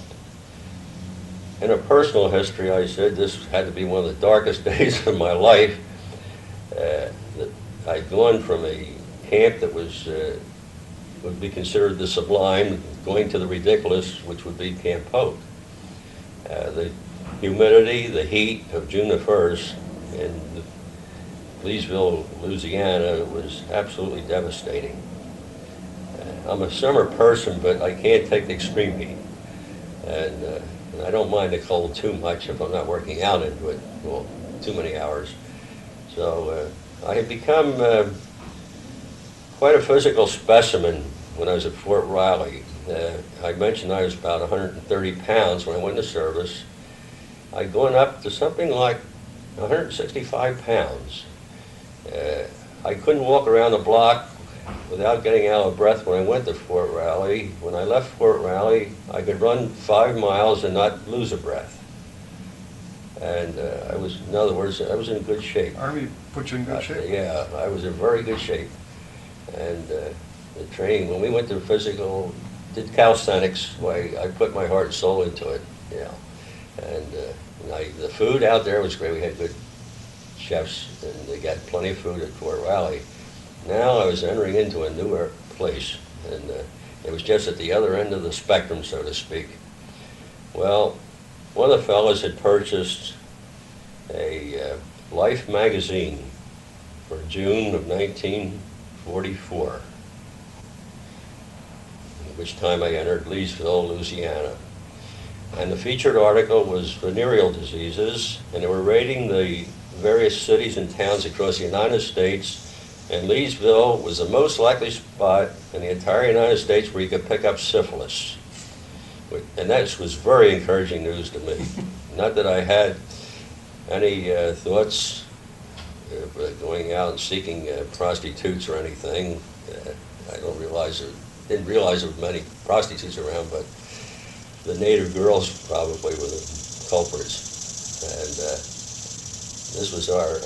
in a personal history, I said this had to be one of the darkest days of my life. I'd gone from a camp that was would be considered the sublime, going to the ridiculous, which would be Camp Polk. The humidity, the heat of June the 1st in Leesville, Louisiana was absolutely devastating. I'm a summer person, but I can't take the extreme heat. And I don't mind the cold too much if I'm not working out into it, well, too many hours. So I had become quite a physical specimen when I was at Fort Riley. I mentioned I was about 130 pounds when I went into service. I'd gone up to something like 165 pounds. I couldn't walk around the block without getting out of breath when I went to Fort Riley. When I left Fort Riley, I could run 5 miles and not lose a breath. And I was, in other words, I was in good shape. Army put you in good shape? Yeah, I was in very good shape. And the training, when we went to physical, did calisthenics, I put my heart and soul into it, yeah. And the food out there was great. We had good chefs, and they got plenty of food at Fort Riley. Now I was entering into a newer place, and it was just at the other end of the spectrum, so to speak. Well, one of the fellows had purchased a Life magazine for June of 1944, at which time I entered Leesville, Louisiana. And the featured article was venereal diseases, and they were rating the various cities and towns across the United States, and Leesville was the most likely spot in the entire United States where you could pick up syphilis. And that was very encouraging news to me. Not that I had any thoughts of going out and seeking prostitutes or anything. I didn't realize there were many prostitutes around, but the native girls probably were the culprits. And this was our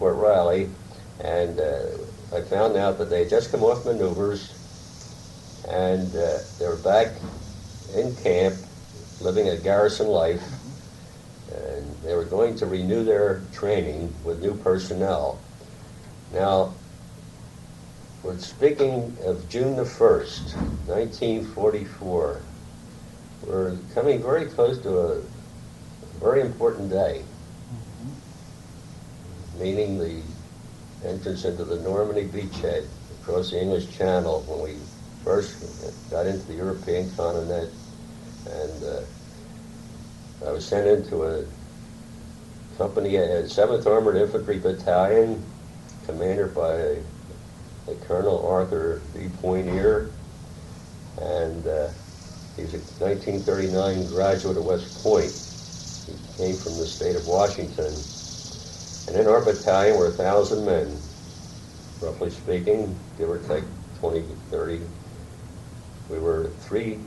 Fort Riley, and I found out that they had just come off maneuvers, and they were back in camp, living a garrison life, and they were going to renew their training with new personnel. Now, we're speaking of June the 1st, 1944. We're coming very close to a very important day, meaning the entrance into the Normandy beachhead across the English Channel when we first got into the European continent. And I was sent into a company, a 7th Armored Infantry Battalion, commanded by a Colonel Arthur B. Poinier, and he's a 1939 graduate of West Point. He came from the state of Washington. And in our battalion were 1,000 men, roughly speaking, give or take 20, 30. We were 3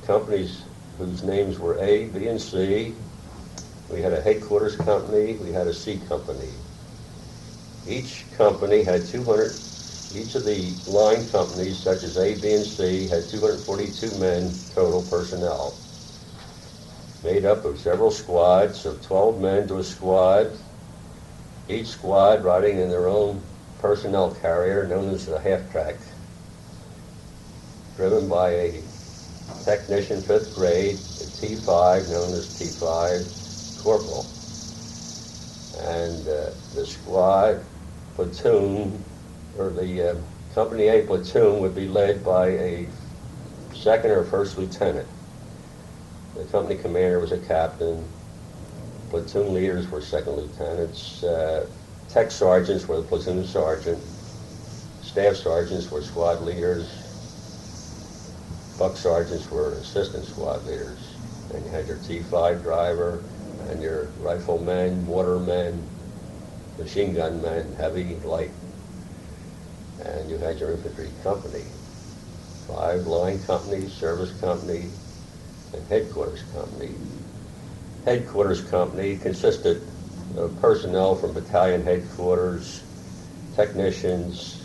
companies whose names were A, B, and C. We had a headquarters company, we had a C company. Each company had 200, each of the line companies, such as A, B, and C, had 242 men total personnel, made up of several squads of 12 men to a squad, each squad riding in their own personnel carrier known as the half-track, driven by a technician 5th grade, a T5 known as T5 corporal. And the squad platoon, or the Company A platoon, would be led by a 2nd or 1st lieutenant. The company commander was a captain. Platoon leaders were 2nd lieutenants. Tech sergeants were the platoon sergeant. Staff sergeants were squad leaders. Buck sergeants were assistant squad leaders. And you had your T5 driver and your riflemen, watermen, machine gun men, heavy, light. And you had your infantry company. 5 line companies, service company, and headquarters company. Headquarters company consisted of personnel from battalion headquarters, technicians,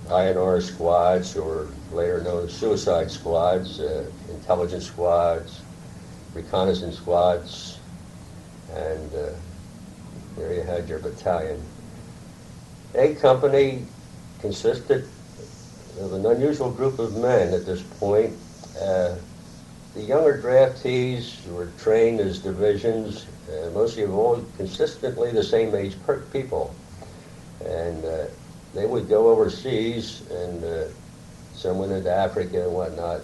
INR squads, or later known as suicide squads, intelligence squads, reconnaissance squads, and there you had your battalion. A company consisted of an unusual group of men at this point. The younger draftees were trained as divisions, mostly of all consistently the same age people. And they would go overseas, and some went into Africa and whatnot.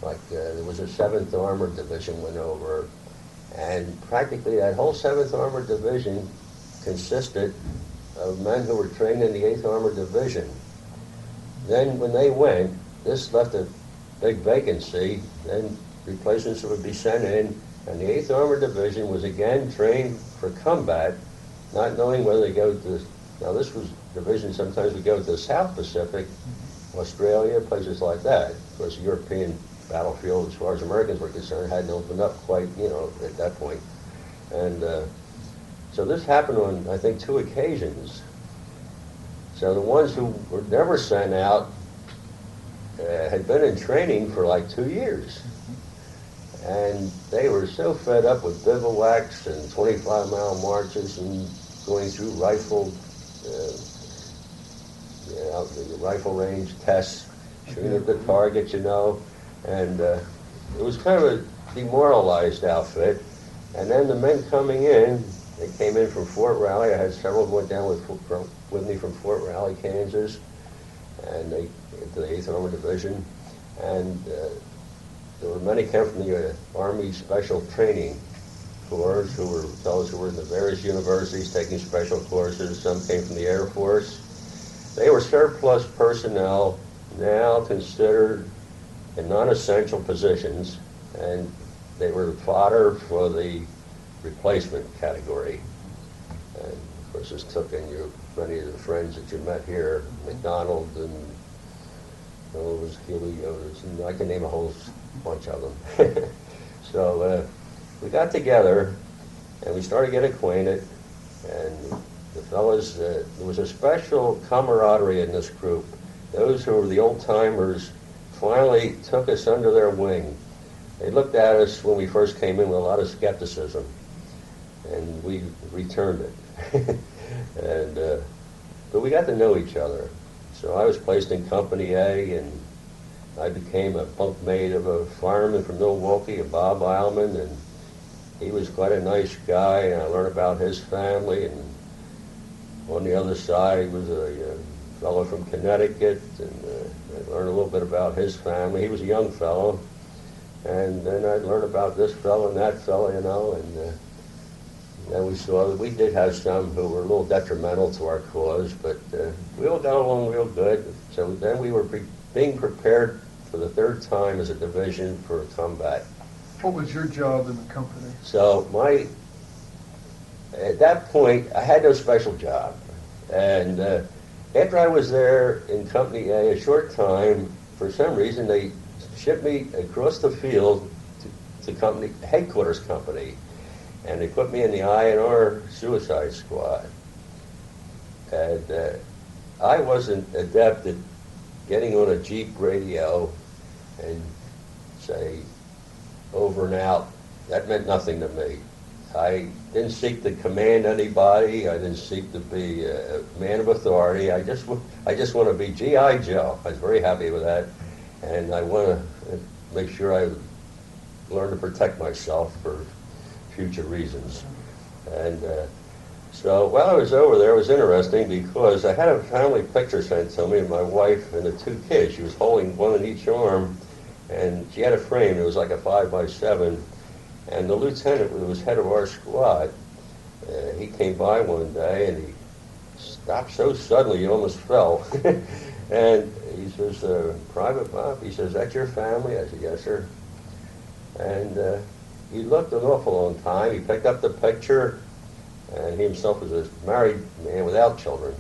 Like there was a 7th Armored Division went over, and practically that whole 7th Armored Division consisted of men who were trained in the 8th Armored Division. Then when they went, this left a big vacancy, then replacements would be sent in, and the 8th Armored Division was again trained for combat, not knowing whether they go to, now this was division, sometimes we go to the South Pacific, Australia, places like that. Of course, the European battlefield, as far as Americans were concerned, hadn't opened up quite, at that point. And so this happened on, I think, 2 occasions. So the ones who were never sent out had been in training for like 2 years. And they were so fed up with bivouacs and 25-mile marches and going through the rifle range tests, shooting at the target, and it was kind of a demoralized outfit. And then the men coming in, they came in from Fort Riley. I had several who went down with me from Fort Riley, Kansas, and they into the 8th Armored Division. And there were many came from the Army Special Training Corps, who were fellows who were in the various universities taking special courses. Some came from the Air Force. They were surplus personnel, now considered in non-essential positions, and they were fodder for the replacement category. And of course, this took in many of the friends that you met here, McDonald and I can name a whole bunch of them. So we got together and we started getting acquainted, And the fellas, there was a special camaraderie in this group. Those who were the old-timers finally took us under their wing. They looked at us when we first came in with a lot of skepticism, and we returned it. But we got to know each other. So I was placed in Company A, and I became a bunkmate of a fireman from Milwaukee, a Bob Eilman, and he was quite a nice guy, and I learned about his family. And on the other side was a fellow from Connecticut, and I learned a little bit about his family. He was a young fellow. And then I learned about this fellow and that fellow, you know, and then we saw that we did have some who were a little detrimental to our cause, but we all got along real good. So then we were being prepared for the third time as a division for combat. What was your job in the company? So at that point, I had no special job. And after I was there in Company A a short time, for some reason they shipped me across the field to company headquarters company, and they put me in the I&R suicide squad. And I wasn't adept at getting on a Jeep radio and say over and out. That meant nothing to me. I didn't seek to command anybody. I didn't seek to be a man of authority. I just want to be G.I. Joe. I was very happy with that. And I want to make sure I learn to protect myself for future reasons. And so while I was over there, it was interesting because I had a family picture sent to me of my wife and the two kids. She was holding one in each arm, and she had a frame. It was like a 5x7. And the lieutenant, who was head of our squad, he came by one day and he stopped so suddenly he almost fell. And he says, Private Bopp, he says, "That's your family?" I said, "Yes, sir." And he looked an awful long time. He picked up the picture, and he himself was a married man without children.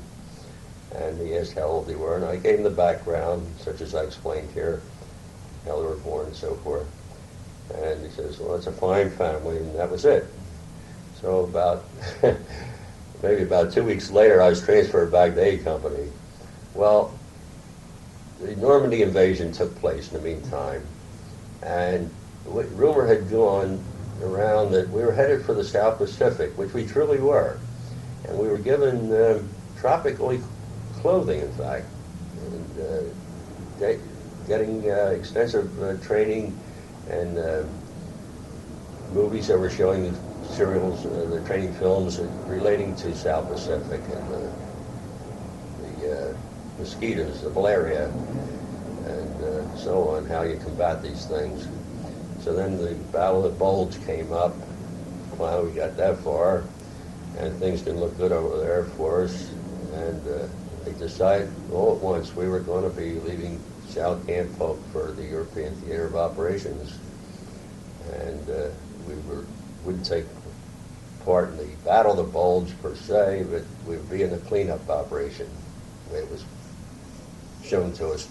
And he asked how old they were, and I gave him the background, such as I explained here, how they were born and so forth. And he says, "Well, it's a fine family," and that was it. So maybe about 2 weeks later, I was transferred back to A Company. Well, the Normandy invasion took place in the meantime, and rumor had gone around that we were headed for the South Pacific, which we truly were. And we were given tropical clothing, in fact, and getting extensive training and movies that were showing the serials, the training films relating to South Pacific and the mosquitoes, the malaria, and so on, how you combat these things. So then the Battle of the Bulge came up. Well, we got that far, and things didn't look good over there for us. And they decided all at once we were going to be leaving South Camp Polk for the European Theater of Operations. And we wouldn't take part in the Battle of the Bulge per se, but we would be in the cleanup operation, the way it was shown to us.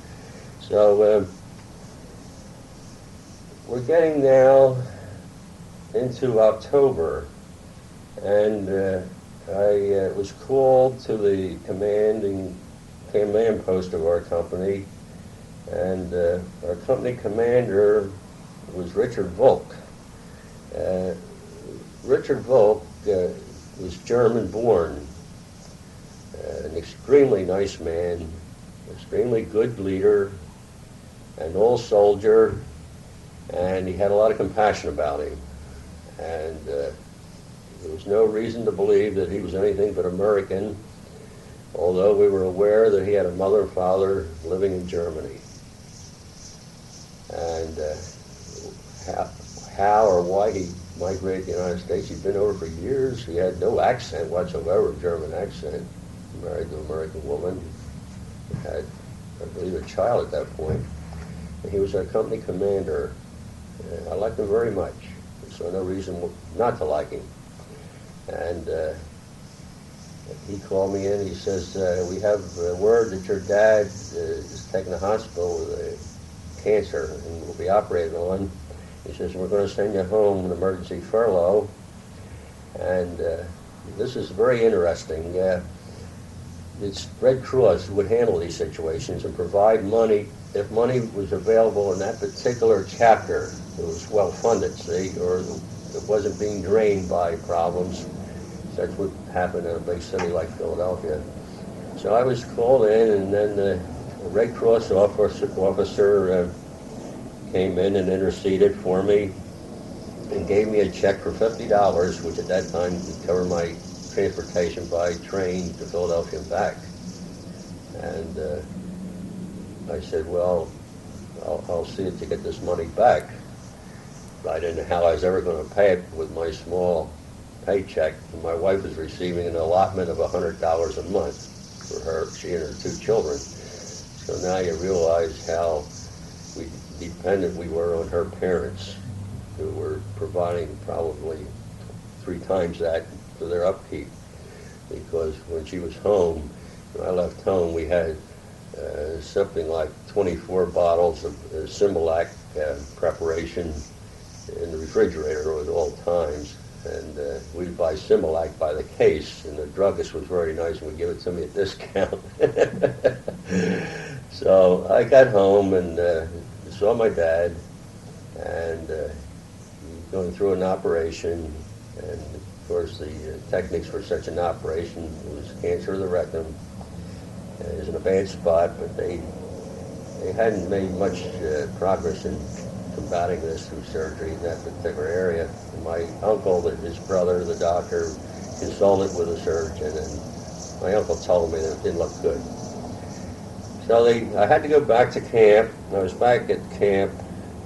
So we're getting now into October, and I was called to the command post of our company, and our company commander was Richard Volk. Richard Volk was German-born, an extremely nice man, extremely good leader, an old soldier, and he had a lot of compassion about him. And there was no reason to believe that he was anything but American, although we were aware that he had a mother and father living in Germany. And how or why he migrated to the United States, he'd been over for years. He had no accent whatsoever, German accent. Married to an American woman. He had, I believe, a child at that point. And he was our company commander. I liked him very much. So no reason not to like him. And he called me in. He says, "We have word that your dad is taken to the hospital with cancer and will be operated on." He says, "We're going to send you home an emergency furlough, and this is very interesting. It's Red Cross would handle these situations and provide money if money was available in that particular chapter. It was well funded, see, or it wasn't being drained by problems. That's what happened in a big city like Philadelphia. So I was called in, and then the Red Cross officer came in and interceded for me and gave me a check for $50, which at that time would cover my transportation by train to Philadelphia and back. And I said, well, I'll see it to get this money back. I didn't know how I was ever going to pay it with my small paycheck. And my wife was receiving an allotment of $100 a month for her, she and her 2 children. So now you realize how dependent we were on her parents, who were providing probably 3 times that for their upkeep. Because when she was home, when I left home, we had something like 24 bottles of Similac preparation in the refrigerator at all times. And we'd buy Similac by the case, and the druggist was very nice and would give it to me at discount. So I got home and saw my dad, and going through an operation, and of course the techniques for such an operation was cancer of the rectum. It was in a bad spot, but they hadn't made much progress in combating this through surgery in that particular area. And my uncle, his brother, the doctor, consulted with a surgeon, and my uncle told me that it didn't look good. So I had to go back to camp. I was back at camp,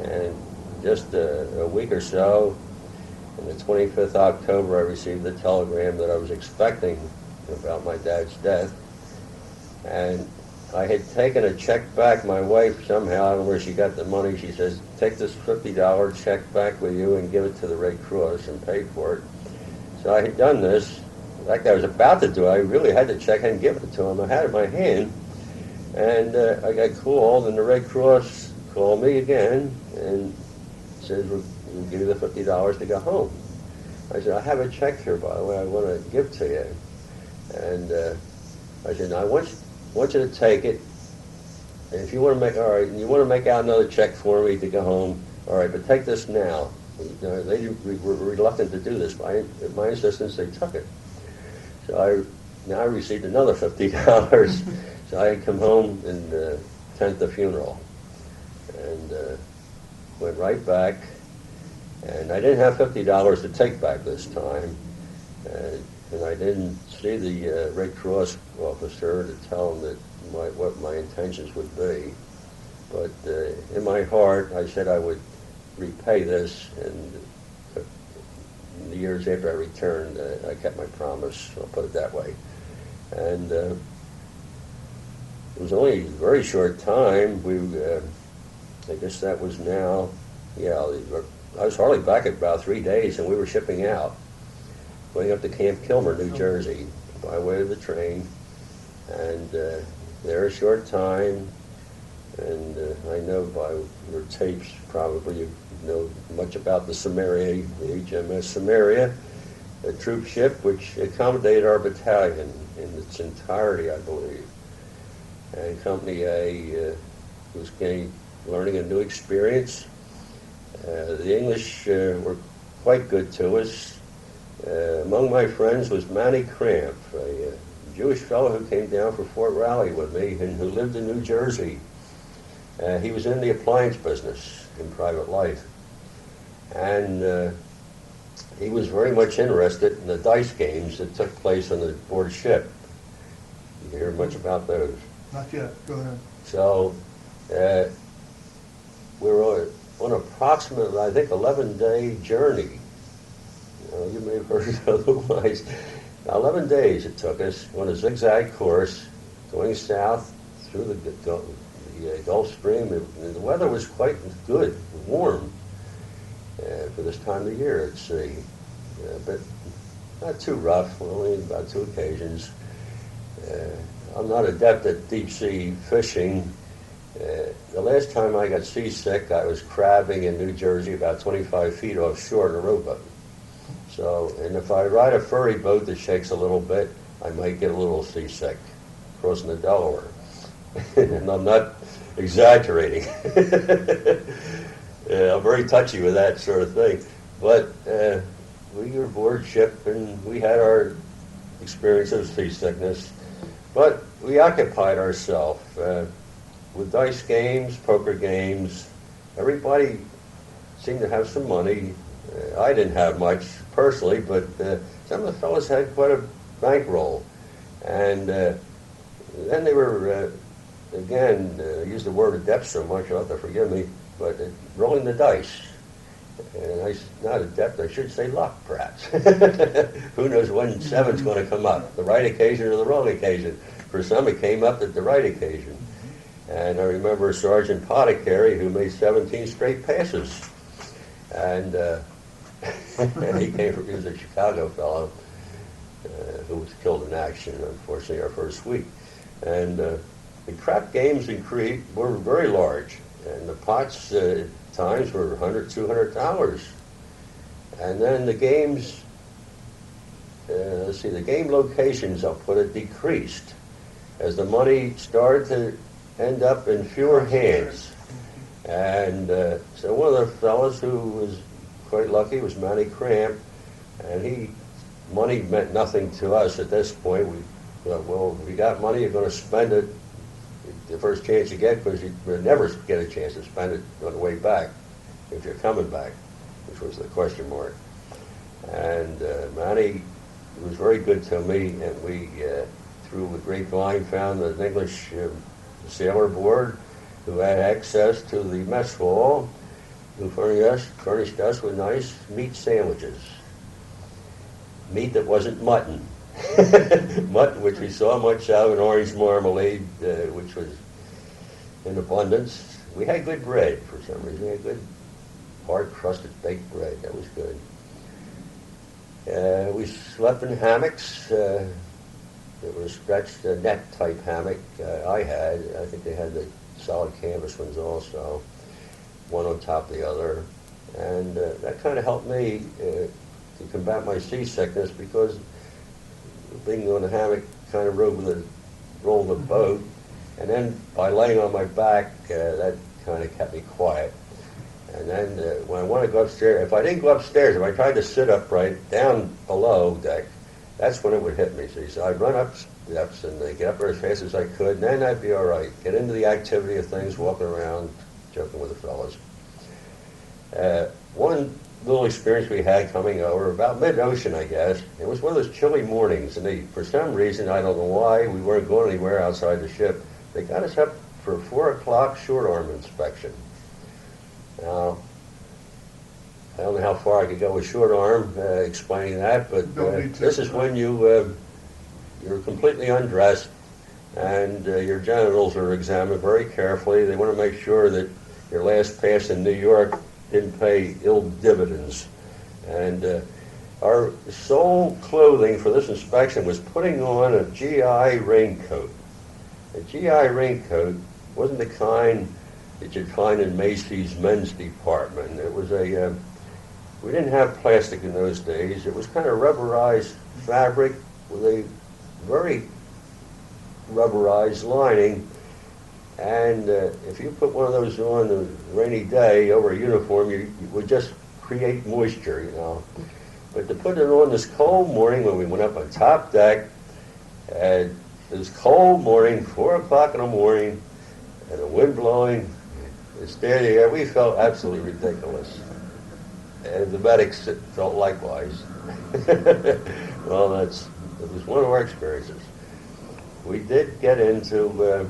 and just a week or so, on the 25th October, I received the telegram that I was expecting about my dad's death. And I had taken a check back. My wife, somehow, I don't know where she got the money, she says, take this $50 check back with you and give it to the Red Cross and pay for it. So I had done this. In fact, I was about to do it. I really had the check and give it to him. I had it in my hand. And I got called, and the Red Cross called me again and says, we'll give you the $50 to go home. I said, I have a check here, by the way, I want to give to you. And I said, I want you to take it. And if you want to make, all right, and you want to make out another check for me to go home, all right, but take this now. They were reluctant to do this. At my insistence, they took it. So I received another $50. So I had come home and attended the funeral, and went right back. And I didn't have $50 to take back this time, and I didn't see the Red Cross officer to tell him that what my intentions would be. But in my heart, I said I would repay this, and in the years after I returned, I kept my promise, I'll put it that way. And it was only a very short time. I guess that was now, I was hardly back at about 3 days, and we were shipping out, going up to Camp Kilmer, New Jersey, by way of the train. And there a short time, and I know by your tapes probably you know much about the Samaria, the HMS Samaria, a troop ship which accommodated our battalion in its entirety, I believe. And Company A was learning a new experience. The English were quite good to us. Among my friends was Manny Cramp, a Jewish fellow who came down for Fort Raleigh with me and who lived in New Jersey. He was in the appliance business in private life. And he was very much interested in the dice games that took place on the board ship. You hear much about those? Not yet. Go ahead. So we were on approximately, I think, 11-day journey. You may have heard otherwise. 11 days it took us on a zigzag course, going south through the Gulf Stream. The weather was quite good, warm for this time of year at sea, but not too rough, only about 2 occasions. I'm not adept at deep sea fishing. The last time I got seasick, I was crabbing in New Jersey about 25 feet offshore in a rowboat. So, and if I ride a ferry boat that shakes a little bit, I might get a little seasick crossing the Delaware. And I'm not exaggerating. Yeah, I'm very touchy with that sort of thing. But we were aboard ship and we had our experience of seasickness. But we occupied ourselves with dice games, poker games. Everybody seemed to have some money. I didn't have much personally, but some of the fellas had quite a bankroll. And then they were, again, I use the word adept so much, you'll have to forgive me, but rolling the dice. And not adept, I should say luck, perhaps. Who knows when seven's going to come up, the right occasion or the wrong occasion. For some, it came up at the right occasion. And I remember Sergeant Potticary, who made 17 straight passes. And he was a Chicago fellow who was killed in action, unfortunately, our first week. And the crap games in Crete were very large. And the pots at times were $100, $200. And then the games, the game locations, I'll put it, decreased as the money started to end up in fewer hands. And so one of the fellows who was quite lucky was Manny Cramp, and money meant nothing to us at this point. We thought, well, if you got money, you're going to spend it the first chance you get, because you never get a chance to spend it on the way back, if you're coming back, which was the question mark. And Manny was very good to me, and we, through the grapevine, found an English sailor board who had access to the mess hall, who furnished us with nice meat sandwiches. Meat that wasn't mutton. Mutton, which we saw much of, and orange marmalade, which was in abundance. We had good bread for some reason. We had good hard-crusted baked bread. That was good. We slept in hammocks. It was a stretched net-type hammock I had. I think they had the solid canvas ones also, one on top of the other. And that kind of helped me to combat my seasickness, because being on a hammock kind of rolled the boat. And then by laying on my back, that kind of kept me quiet. And then when I wanted to go upstairs, if I didn't go upstairs, if I tried to sit upright down below deck, that's when it would hit me. See, so I'd run up steps and get up there as fast as I could, and then I'd be all right. Get into the activity of things, walking around, joking with the fellas. One little experience we had coming over, about mid-ocean, I guess, it was one of those chilly mornings, and for some reason, I don't know why, we weren't going anywhere outside the ship. They got us up for a 4 o'clock short arm inspection. Now, I don't know how far I could go with short arm explaining that, but this is when you're completely undressed and your genitals are examined very carefully. They want to make sure that your last pass in New York didn't pay ill dividends. And our sole clothing for this inspection was putting on a GI raincoat. A GI raincoat wasn't the kind that you'd find in Macy's men's department. It was we didn't have plastic in those days. It was kind of rubberized fabric with a very rubberized lining. And if you put one of those on a rainy day over a uniform, you would just create moisture, you know. But to put it on this cold morning when we went up on top deck, and this cold morning, 4 o'clock in the morning, and the wind blowing, it's there, we felt absolutely ridiculous. And the medics felt likewise. Well, it was one of our experiences. We did get into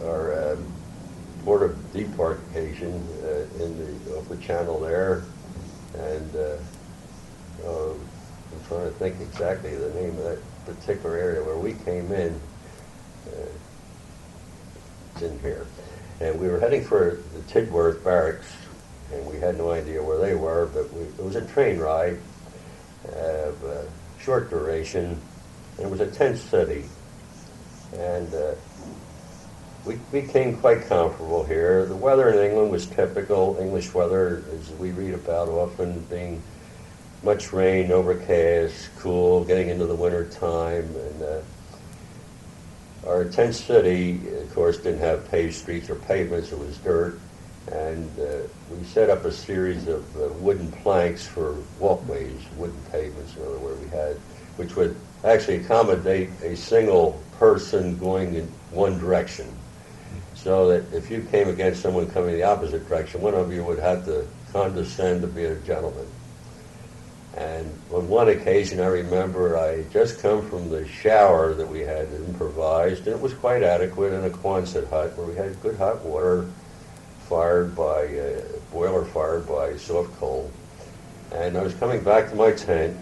our port of debarkation off the channel there, and I'm trying to think exactly the name of that particular area where we came in. It's in here. And we were heading for the Tidworth Barracks, and we had no idea where they were, but it was a train ride of short duration, and it was a tent city. And we became quite comfortable here. The weather in England was typical English weather, as we read about often, being much rain, overcast, cool, getting into the winter time. And our tent city, of course, didn't have paved streets or pavements. It was dirt. And we set up a series of wooden planks for walkways, wooden pavements, in other words, we had, which would actually accommodate a single person going in one direction. So that if you came against someone coming the opposite direction, one of you would have to condescend to be a gentleman. And on one occasion, I remember I had just come from the shower that we had improvised, and it was quite adequate in a Quonset hut where we had good hot water fired by, boiler fired by soft coal. And I was coming back to my tent,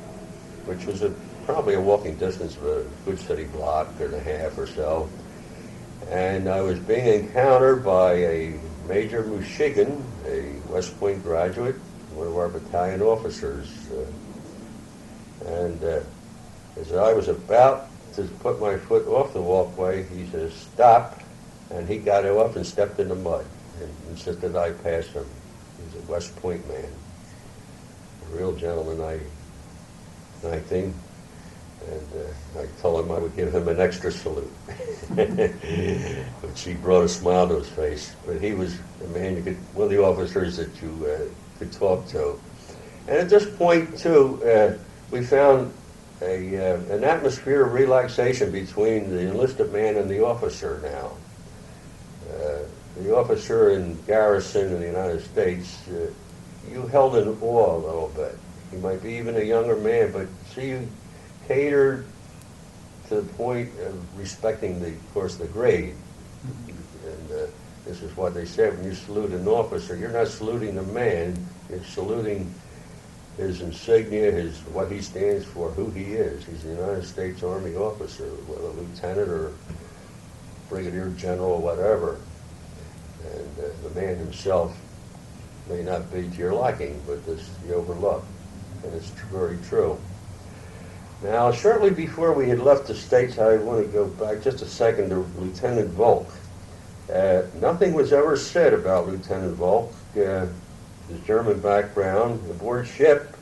which was probably a walking distance of a good city block and a half or so. And I was being encountered by a Major Mushigan, a West Point graduate, one of our battalion officers. And as I was about to put my foot off the walkway, he says, "Stop," and he got off and stepped in the mud and insisted I pass him. He's a West Point man, a real gentleman, I think. And I told him I would give him an extra salute, which he brought a smile to his face. But he was a man, one of the officers that you could talk to. And at this point, too, we found an atmosphere of relaxation between the enlisted man and the officer now. The officer in garrison in the United States, you held in awe a little bit. He might be even a younger man, but see, you catered to the point of respecting, of course, the grade. And this is what they said, when you salute an officer, you're not saluting the man, you're saluting his insignia, what he stands for, who he is. He's a United States Army officer, whether lieutenant or brigadier general or whatever. And the man himself may not be to your liking, but this you overlook, and it's very true. Now, shortly before we had left the States, I want to go back just a second to Lieutenant Volk. Nothing was ever said about Lieutenant Volk, his German background, aboard ship.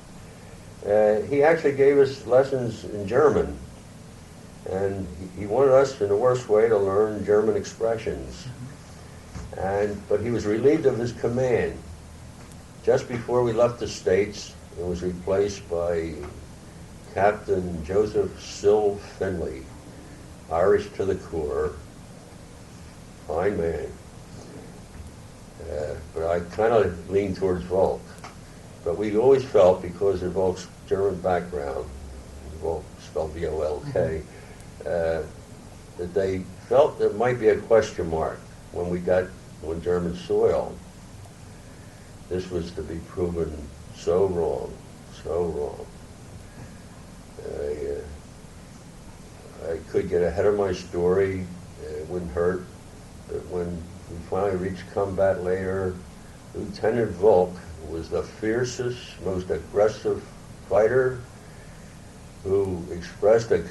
He actually gave us lessons in German, and he wanted us, in the worst way, to learn German expressions. But he was relieved of his command just before we left the States and was replaced by Captain Joseph Sill Finley, Irish to the core, fine man. But I kind of leaned towards Volk. But we always felt, because of Volk's German background, Volk spelled V-O-L-K, that they felt there might be a question mark when we got on German soil. This was to be proven so wrong, so wrong. I could get ahead of my story, it wouldn't hurt, but when we finally reached combat later, Lieutenant Volk was the fiercest, most aggressive fighter who expressed a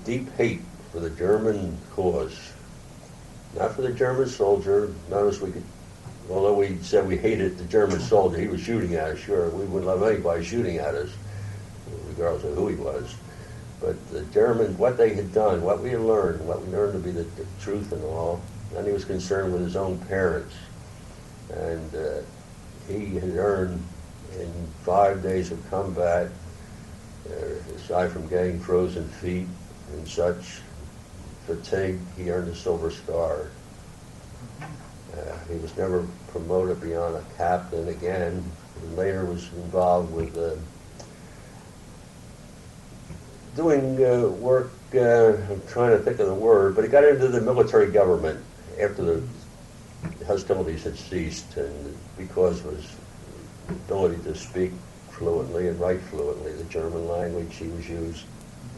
deep hate for the German cause. Not for the German soldier, not as we could, although we said we hated the German soldier, he was shooting at us, sure, we wouldn't love anybody shooting at us, regardless of who he was. But the German, what they had done, what we had learned, what we learned to be the truth and all, and he was concerned with his own parents. And he had earned, in 5 days of combat, aside from getting frozen feet and such fatigue, he earned a Silver Star. He was never promoted beyond a captain again, and later was involved with doing work, I'm trying to think of the word, but he got into the military government after the hostilities had ceased, and because of his ability to speak fluently and write fluently the German language, he was used,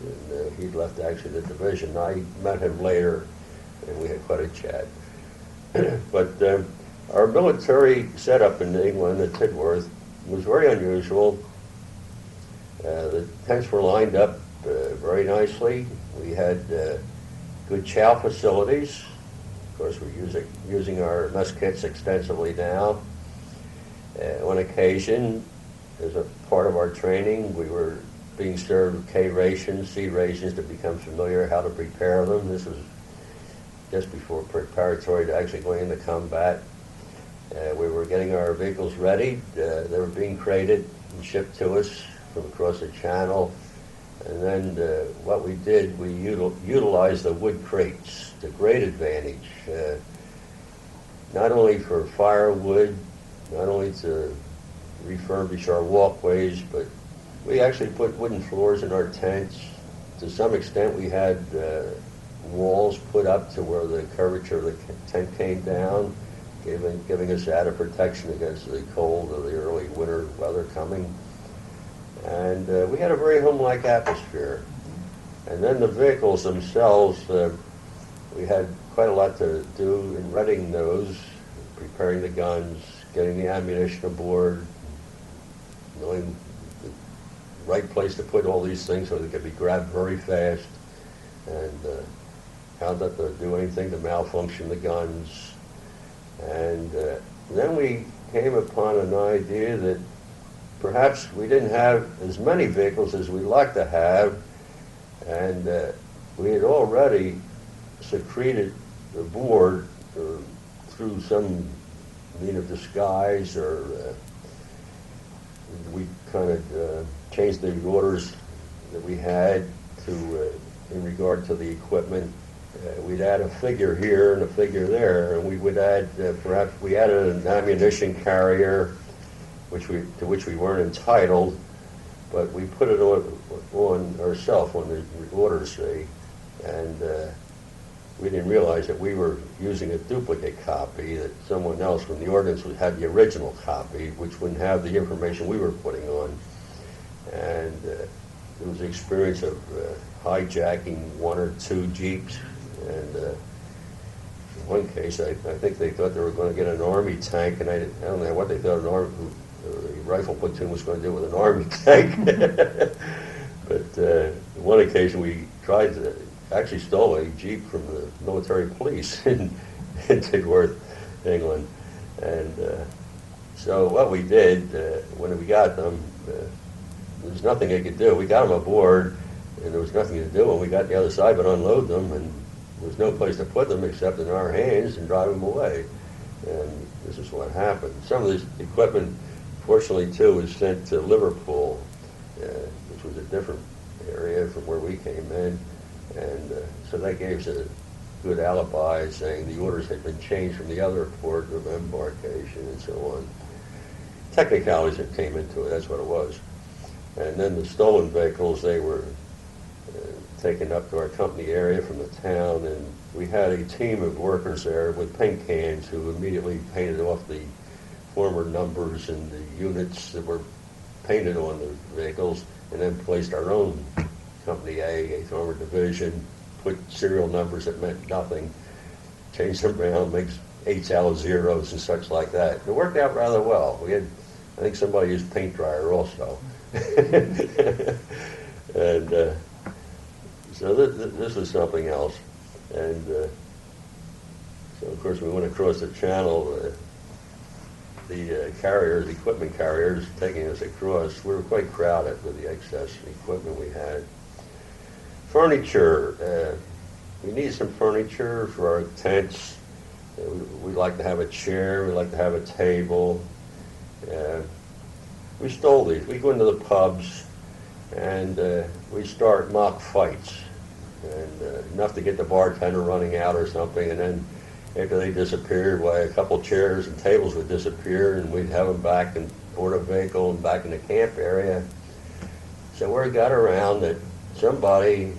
and he'd left actually the division. I met him later, and we had quite a chat. But our military setup in England at Tidworth was very unusual. The tents were lined up very nicely. We had good chow facilities, Of course, we're using our mess kits extensively now. On occasion, as a part of our training, we were being served K rations, C rations, to become familiar how to prepare them. This was just before preparatory to actually going into combat. We were getting our vehicles ready. They were being crated and shipped to us from across the channel. And then what we did, we utilized the wood crates to great advantage, not only for firewood, not only to refurbish our walkways, but we actually put wooden floors in our tents. To some extent, we had walls put up to where the curvature of the tent came down, giving us added protection against the cold of the early winter weather coming. And we had a very home-like atmosphere. And then the vehicles themselves, we had quite a lot to do in readying those, preparing the guns, getting the ammunition aboard, knowing the right place to put all these things so they could be grabbed very fast, and how not to do anything to malfunction the guns. And then we came upon an idea that perhaps we didn't have as many vehicles as we'd like to have, and we had already secreted aboard through some mean of disguise, or we kind of changed the orders that we had to in regard to the equipment. We'd add a figure here and a figure there, and we would add, perhaps we added an ammunition carrier, to which we weren't entitled, but we put it on ourselves on the orders, see, and we didn't realize that we were using a duplicate copy, that someone else from the ordnance would have the original copy, which wouldn't have the information we were putting on. And it was the experience of hijacking one or two Jeeps, and in one case, I think they thought they were going to get an Army tank, and I don't know what they thought the rifle platoon was going to do with an Army tank. But on one occasion, we tried to actually stole a Jeep from the military police in Tidworth, England. And so what we did, when we got them, there was nothing they could do. We got them aboard, and there was nothing to do when we got to the other side but unload them, and there was no place to put them except in our hands and drive them away. And this is what happened. Some of this equipment, fortunately, too, was sent to Liverpool, which was a different area from where we came in. And so that gave us a good alibi, saying the orders had been changed from the other port of embarkation and so on. Technicalities that came into it, that's what it was. And then the stolen vehicles, they were taken up to our company area from the town, and we had a team of workers there with paint cans who immediately painted off the former numbers and the units that were painted on the vehicles, and then placed our own Company A, 8th Armored Division, put serial numbers that meant nothing, changed them around, makes 8s out of 0s and such like that. It worked out rather well. We had, I think somebody used paint dryer also. And so this was something else. And so of course we went across the channel, the carriers, equipment carriers taking us across. We were quite crowded with the excess equipment we had. Furniture, we need some furniture for our tents. We like to have a chair, we like to have a table. We stole these. We go into the pubs and we start mock fights, and enough to get the bartender running out or something, and then after they disappeared, why a couple chairs and tables would disappear, and we'd have them back and board a vehicle and back in the camp area. So word got around that somebody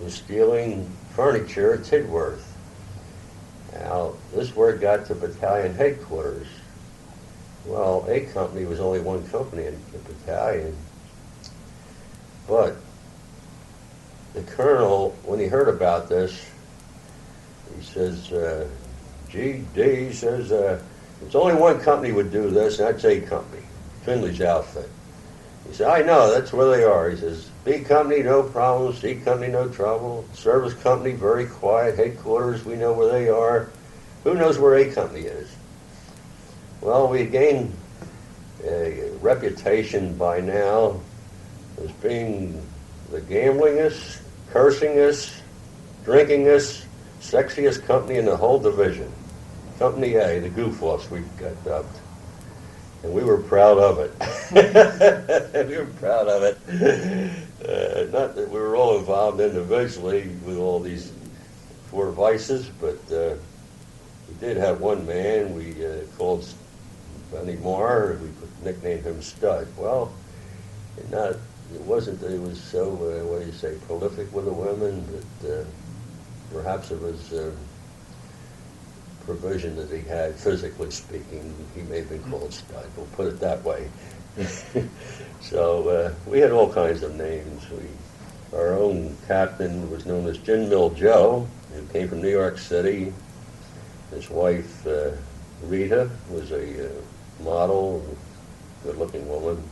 was stealing furniture at Tidworth. Now, this word got to battalion headquarters. Well, A Company was only one company in the battalion, but the colonel, when he heard about this, he says, GD, he says, it's only one company would do this, and that's A Company, Finley's outfit. He said, I know, that's where they are. He says, B company, no problems. C company, no trouble. Service company, very quiet. Headquarters, we know where they are. Who knows where A company is? Well, we gained a reputation by now as being the gamblingest, cursingest, drinkingest, sexiest company in the whole division. Company A, the goof-offs, we got dubbed. And we were proud of it. We were proud of it. Not that we were all involved individually with all these four vices, but we did have one man we called Benny Moore. We nicknamed him Stud. Well, it wasn't that he was so, what do you say, prolific with the women, but perhaps it was provision that he had, physically speaking. He may have been called Stud, we'll put it that way. So we had all kinds of names. Our own captain was known as Gin Mill Joe, who came from New York City. His wife, Rita, was a model, good-looking woman.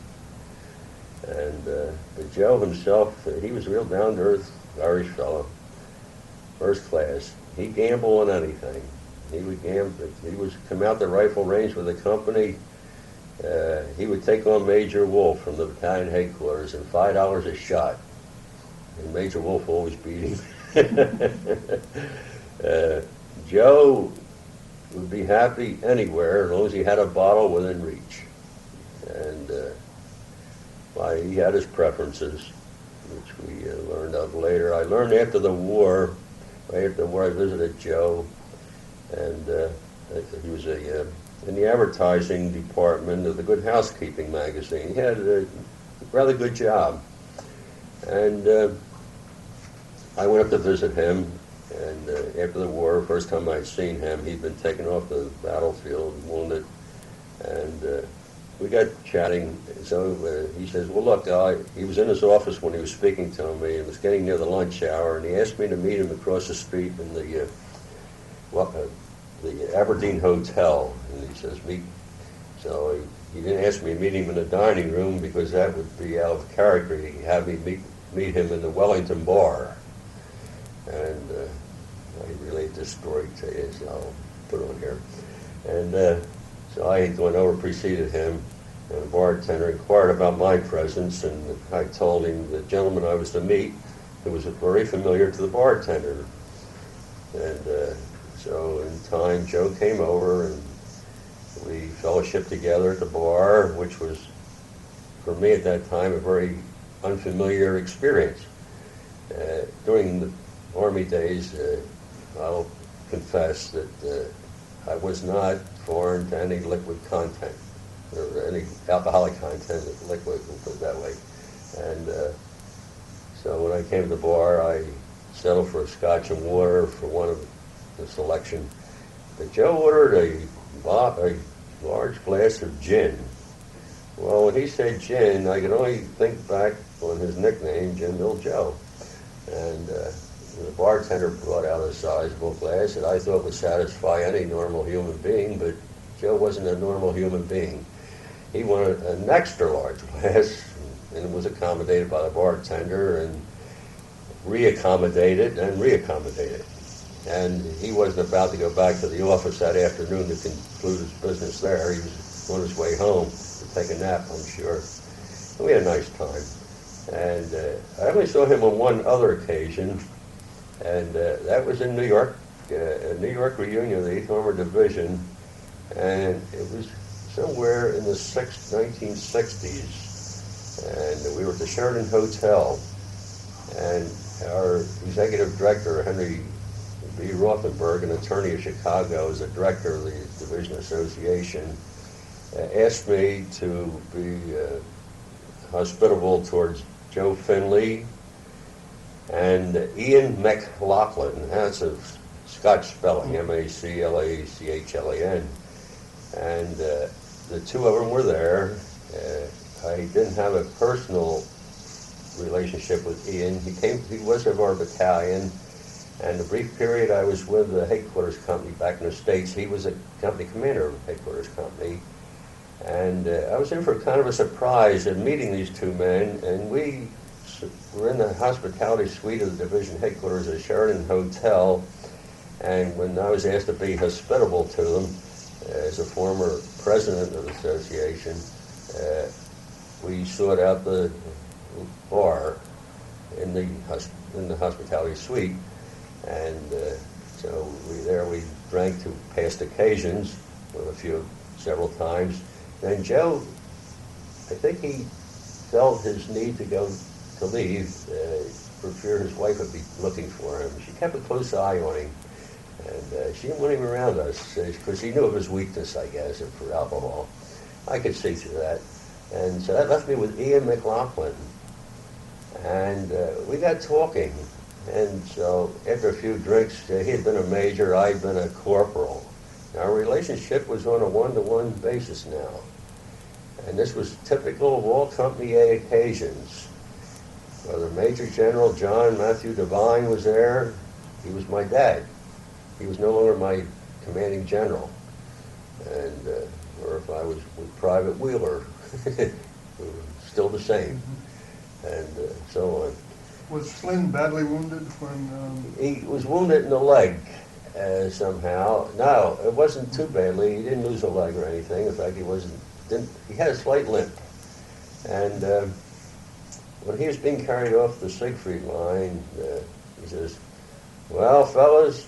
And but Joe himself, he was a real down-to-earth Irish fellow, first class. He'd gamble on anything. He would gamble. He was come out the rifle range with the company. He would take on Major Wolf from the battalion headquarters and $5 a shot. And Major Wolf always beat him. Joe would be happy anywhere as long as he had a bottle within reach. And he had his preferences, which we learned of later. I learned after the war. Right after the war, I visited Joe, and he was in the advertising department of the Good Housekeeping magazine. He had a rather good job, and I went up to visit him. And after the war, first time I'd seen him, he'd been taken off the battlefield, wounded, and we got chatting. So he says, well, look, he was in his office when he was speaking to me. It was getting near the lunch hour, and he asked me to meet him across the street in the Aberdeen Hotel. And he says, meet. So he didn't ask me to meet him in the dining room because that would be out of character. He had me meet him in the Wellington Bar. And I relate this story to you, so I'll put it on here. And so I went over, preceded him, and the bartender inquired about my presence, and I told him the gentleman I was to meet, who was very familiar to the bartender. And so in time, Joe came over, and we fellowshiped together at the bar, which was, for me at that time, a very unfamiliar experience. During the Army days, I'll confess that I was not foreign to any liquid content, or any alcoholic content of liquid, we'll put it that way. And so when I came to the bar, I settled for a scotch and water for one of the selection. But Joe ordered a large glass of gin. Well, when he said gin, I could only think back on his nickname, Gin Mill Joe. And the bartender brought out a sizable glass that I thought would satisfy any normal human being, but Joe wasn't a normal human being. He wanted an extra large glass, and was accommodated by the bartender, and reaccommodated and reaccommodated. And he wasn't about to go back to the office that afternoon to conclude his business there. He was on his way home to take a nap, I'm sure. And we had a nice time. And I only saw him on one other occasion, and that was in New York, a New York reunion of the 8th Armored Division, and it was somewhere in the 1960s, and we were at the Sheraton Hotel, and our executive director, Henry B. Rothenberg, an attorney of Chicago, as a director of the Division Association, asked me to be hospitable towards Joe Finley and Ian McLaughlin. That's a Scotch spelling, M-A-C-L-A-C-H-L-A-N. And the two of them were there. I didn't have a personal relationship with Ian. He was of our battalion, and the brief period I was with the headquarters company back in the States, he was a company commander of the headquarters company. And I was in for kind of a surprise in meeting these two men, and we were in the hospitality suite of the division headquarters at Sheraton Hotel, and when I was asked to be hospitable to them, as a former president of the association, we sought out the bar in the hospitality suite, and so we drank to past occasions, several times. Then Joe, I think he felt his need to leave for fear his wife would be looking for him. She kept a close eye on him, and she didn't want him around us because she knew of his weakness, I guess, for alcohol. I could see through that. And so that left me with Ian McLaughlin. And we got talking. And so after a few drinks, he had been a major, I'd been a corporal. Our relationship was on a one-to-one basis now. And this was typical of all Company A occasions. Whether Major General John Matthew Devine was there, he was my dad. He was no longer my commanding general. And, or if I was with Private Wheeler, still the same. And so on. Was Flynn badly wounded when... He was wounded in the leg somehow. No, it wasn't too badly. He didn't lose a leg or anything. In fact, he had a slight limp. And when he was being carried off the Siegfried line, he says, "Well, fellas,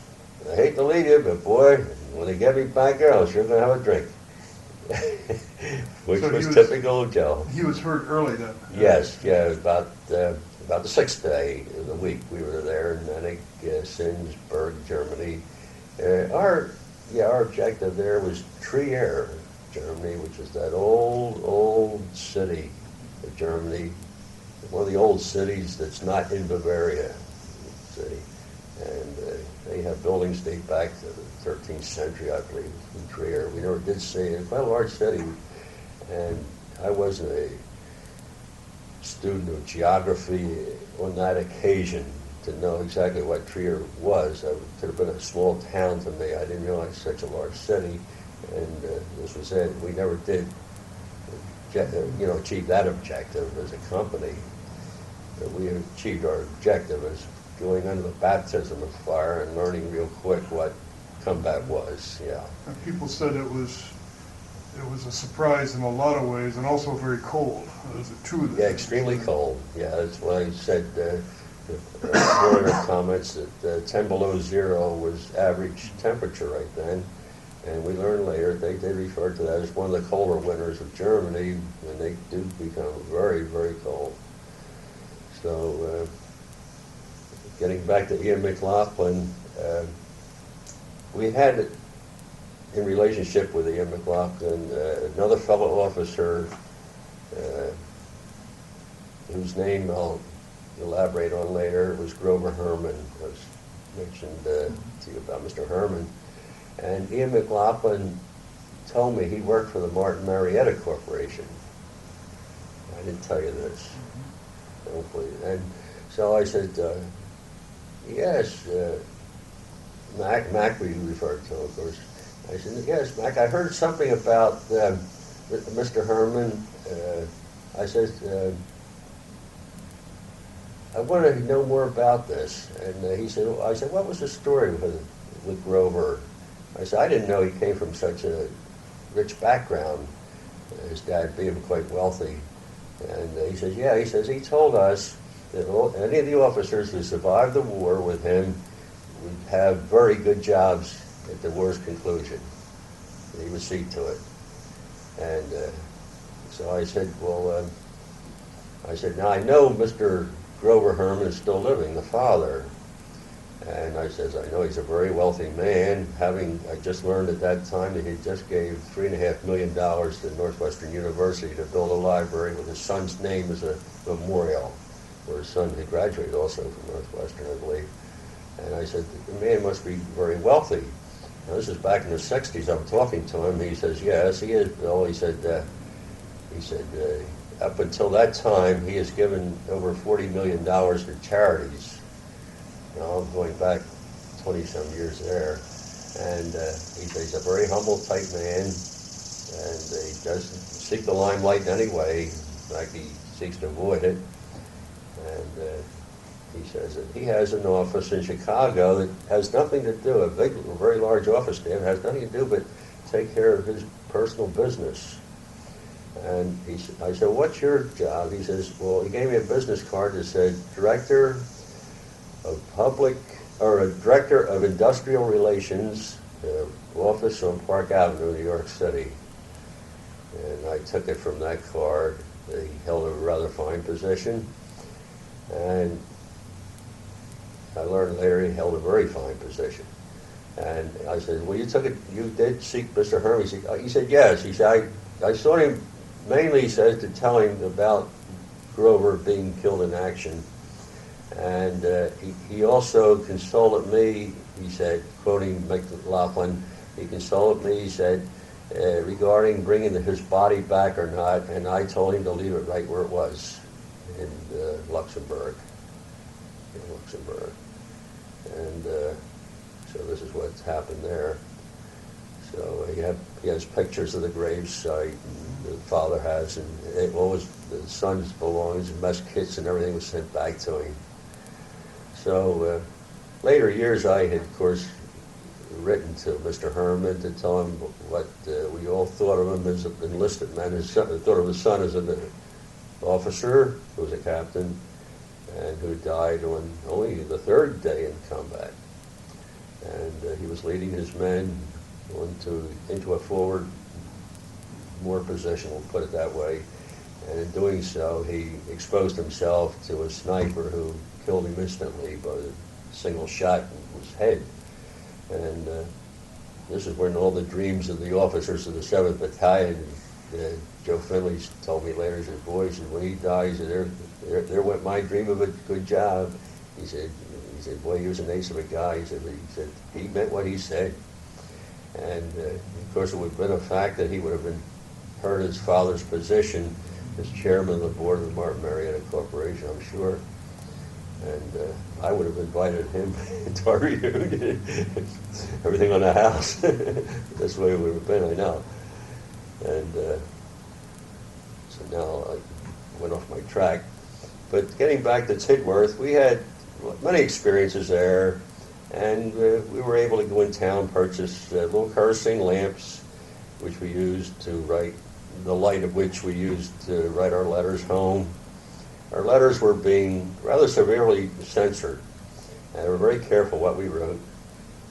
I hate to leave you, but boy, when they get me back there, I'm sure going to have a drink." Which so was typical of Joe. He was hurt early then? Yes, yeah, about the sixth day of the week we were there in Munich, Sinsberg, Germany. Our objective there was Trier, Germany, which is that old city of Germany, one of the old cities that's not in Bavaria city. And they have buildings date back to the 13th century, I believe, in Trier. We never did see it. Quite a large city. And I wasn't a student of geography on that occasion to know exactly what Trier was. It could have been a small town to me. I didn't realize such a large city. And this was it. We never did, achieve that objective as a company. But we achieved our objective as going under the baptism of fire and learning real quick what combat was. Yeah. And people said it was a surprise in a lot of ways, and also very cold. Was it true? Yeah, extremely cold. Yeah, that's why I said earlier comments that 10 below zero was average temperature right then. And we learned later they referred to that as one of the colder winters of Germany, when they do become very, very cold. So, getting back to Ian McLaughlin, we had, in relationship with Ian McLaughlin, another fellow officer whose name I'll elaborate on later was Grover Herman. I was mentioned to you about Mr. Herman. And Ian McLaughlin told me he worked for the Martin Marietta Corporation. I didn't tell you this. Hopefully. And so I said, yes, Mac we referred to, of course. I said, yes, Mac, I heard something about Mr. Herman. I said, I want to know more about this. And he said, I said, what was the story with Grover? I said, I didn't know he came from such a rich background, his dad being quite wealthy. And he says, yeah, he says, he told us that any of the officers who survived the war with him would have very good jobs at the war's conclusion. He would see to it. And so I said, well, now I know Mr. Grover Herman is still living, the father. And I says, I know he's a very wealthy man. I just learned at that time that he just gave $3.5 million to Northwestern University to build a library with his son's name as a memorial, where his son had graduated also from Northwestern, I believe. And I said, the man must be very wealthy. Now, this is back in the 60s. I'm talking to him. He says, yes, he is, Bill. He said, up until that time, he has given over $40 million to charities. Now, I'm going back 20-some years there. And he says he's a very humble type man. and he doesn't seek the limelight in any way. In fact, he seeks to avoid it. And he says that he has an office in Chicago that has nothing to do, a very large office there, has nothing to do but take care of his personal business. And I said, what's your job? He says, well, he gave me a business card that said Director of Industrial Relations, office on Park Avenue, New York City. And I took it from that card. He held a rather fine position. And I learned later he held a very fine position. And I said, well, you did seek Mr. Herm? He said, yes. He said, I saw him mainly, he says, to tell him about Grover being killed in action. And he also consulted me, he said, quoting McLaughlin, he consulted me, he said, regarding bringing his body back or not, and I told him to leave it right where it was, in Luxembourg. And so this is what's happened there. So he has pictures of the grave site, and the father has, and all the son's belongings and mess kits and everything was sent back to him. So later years I had, of course, written to Mr. Herman to tell him what we all thought of him as enlisted men. Thought of his son as an officer who was a captain and who died on only the third day in combat. And he was leading his men into a forward more position, we'll put it that way. And in doing so, he exposed himself to a sniper who killed him instantly by a single shot in his head. And this is when all the dreams of the officers of the 7th Battalion, Joe Finley told me later, he said, boys, when he dies, there went my dream of a good job. He said, boy, he was an ace of a guy. He said he meant what he said. And of course, it would have been a fact that he would have hurt his father's position as chairman of the board of the Martin Marietta Corporation, I'm sure. And I would have invited him to our reunion. Everything on the house. That's the way it would have been, I know. And so now I went off my track. But getting back to Tidworth, we had many experiences there. And we were able to go in town, purchase little kerosene lamps, which we used to write, the light of which we used to write our letters home. Our letters were being rather severely censored, and we were very careful what we wrote.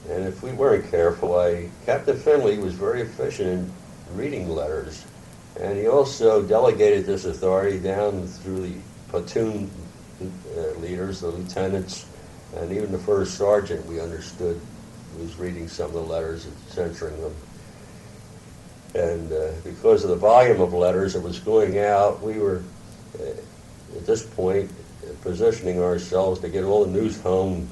And if we weren't careful, Captain Finley was very efficient in reading letters, and he also delegated this authority down through the platoon leaders, the lieutenants, and even the first sergeant, we understood, was reading some of the letters and censoring them. And because of the volume of letters that was going out, we were, at this point, positioning ourselves to get all the news home,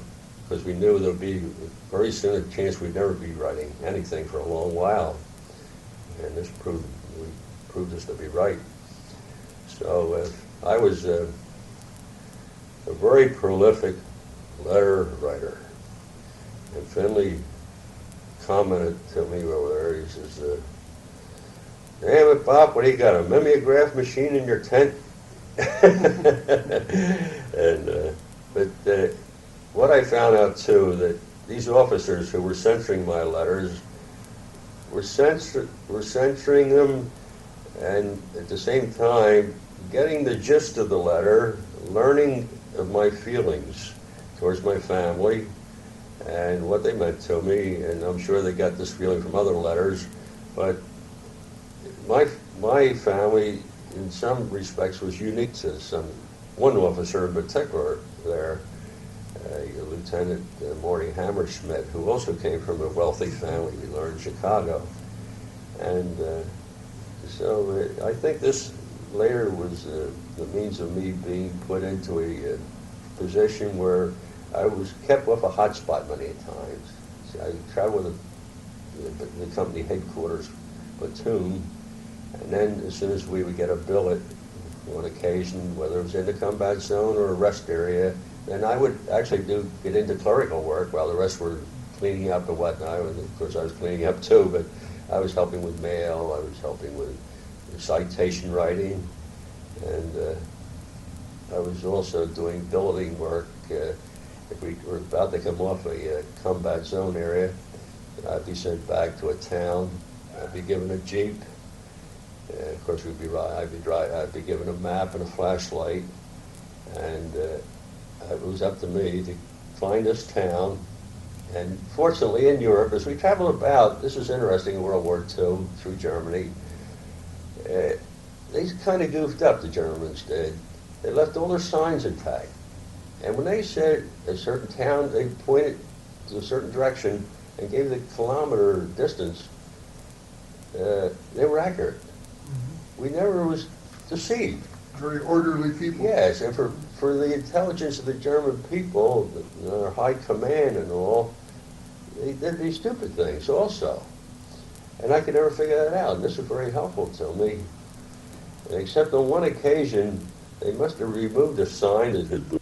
because we knew there would be very soon a chance we'd never be writing anything for a long while. And this proved us to be right. So I was a very prolific letter writer. And Finley commented to me over there, he says, damn it, Bopp, what do you got, a mimeograph machine in your tent? And but what I found out too, that these officers who were censoring my letters were censoring them, and at the same time getting the gist of the letter, learning of my feelings towards my family and what they meant to me. And I'm sure they got this feeling from other letters, but my family in some respects was unique to one officer in particular there, Lieutenant Morty Hammerschmidt, who also came from a wealthy family, we learned, in Chicago. And so I think this later was the means of me being put into a position where I was kept off a hot spot many times. See, I traveled with the company headquarters platoon, and then as soon as we would get a billet on occasion, whether it was in the combat zone or a rest area, then I would actually get into clerical work while the rest were cleaning up and whatnot. And of course I was cleaning up too, but I was helping with mail, I was helping with citation writing, and I was also doing building work. If we were about to come off a combat zone area, I'd be sent back to a town. I'd be given a Jeep. Of course, I'd be given a map and a flashlight, and it was up to me to find this town. And fortunately, in Europe, as we traveled about, this was interesting in World War II through Germany, they kind of goofed up, the Germans did. They left all their signs intact. And when they said a certain town, they pointed to a certain direction and gave the kilometer distance, they were accurate. We never was deceived. Very orderly people. Yes, and for the intelligence of the German people, their high command and all, they did these stupid things also. And I could never figure that out, and this was very helpful to me. And except on one occasion, they must have removed a sign that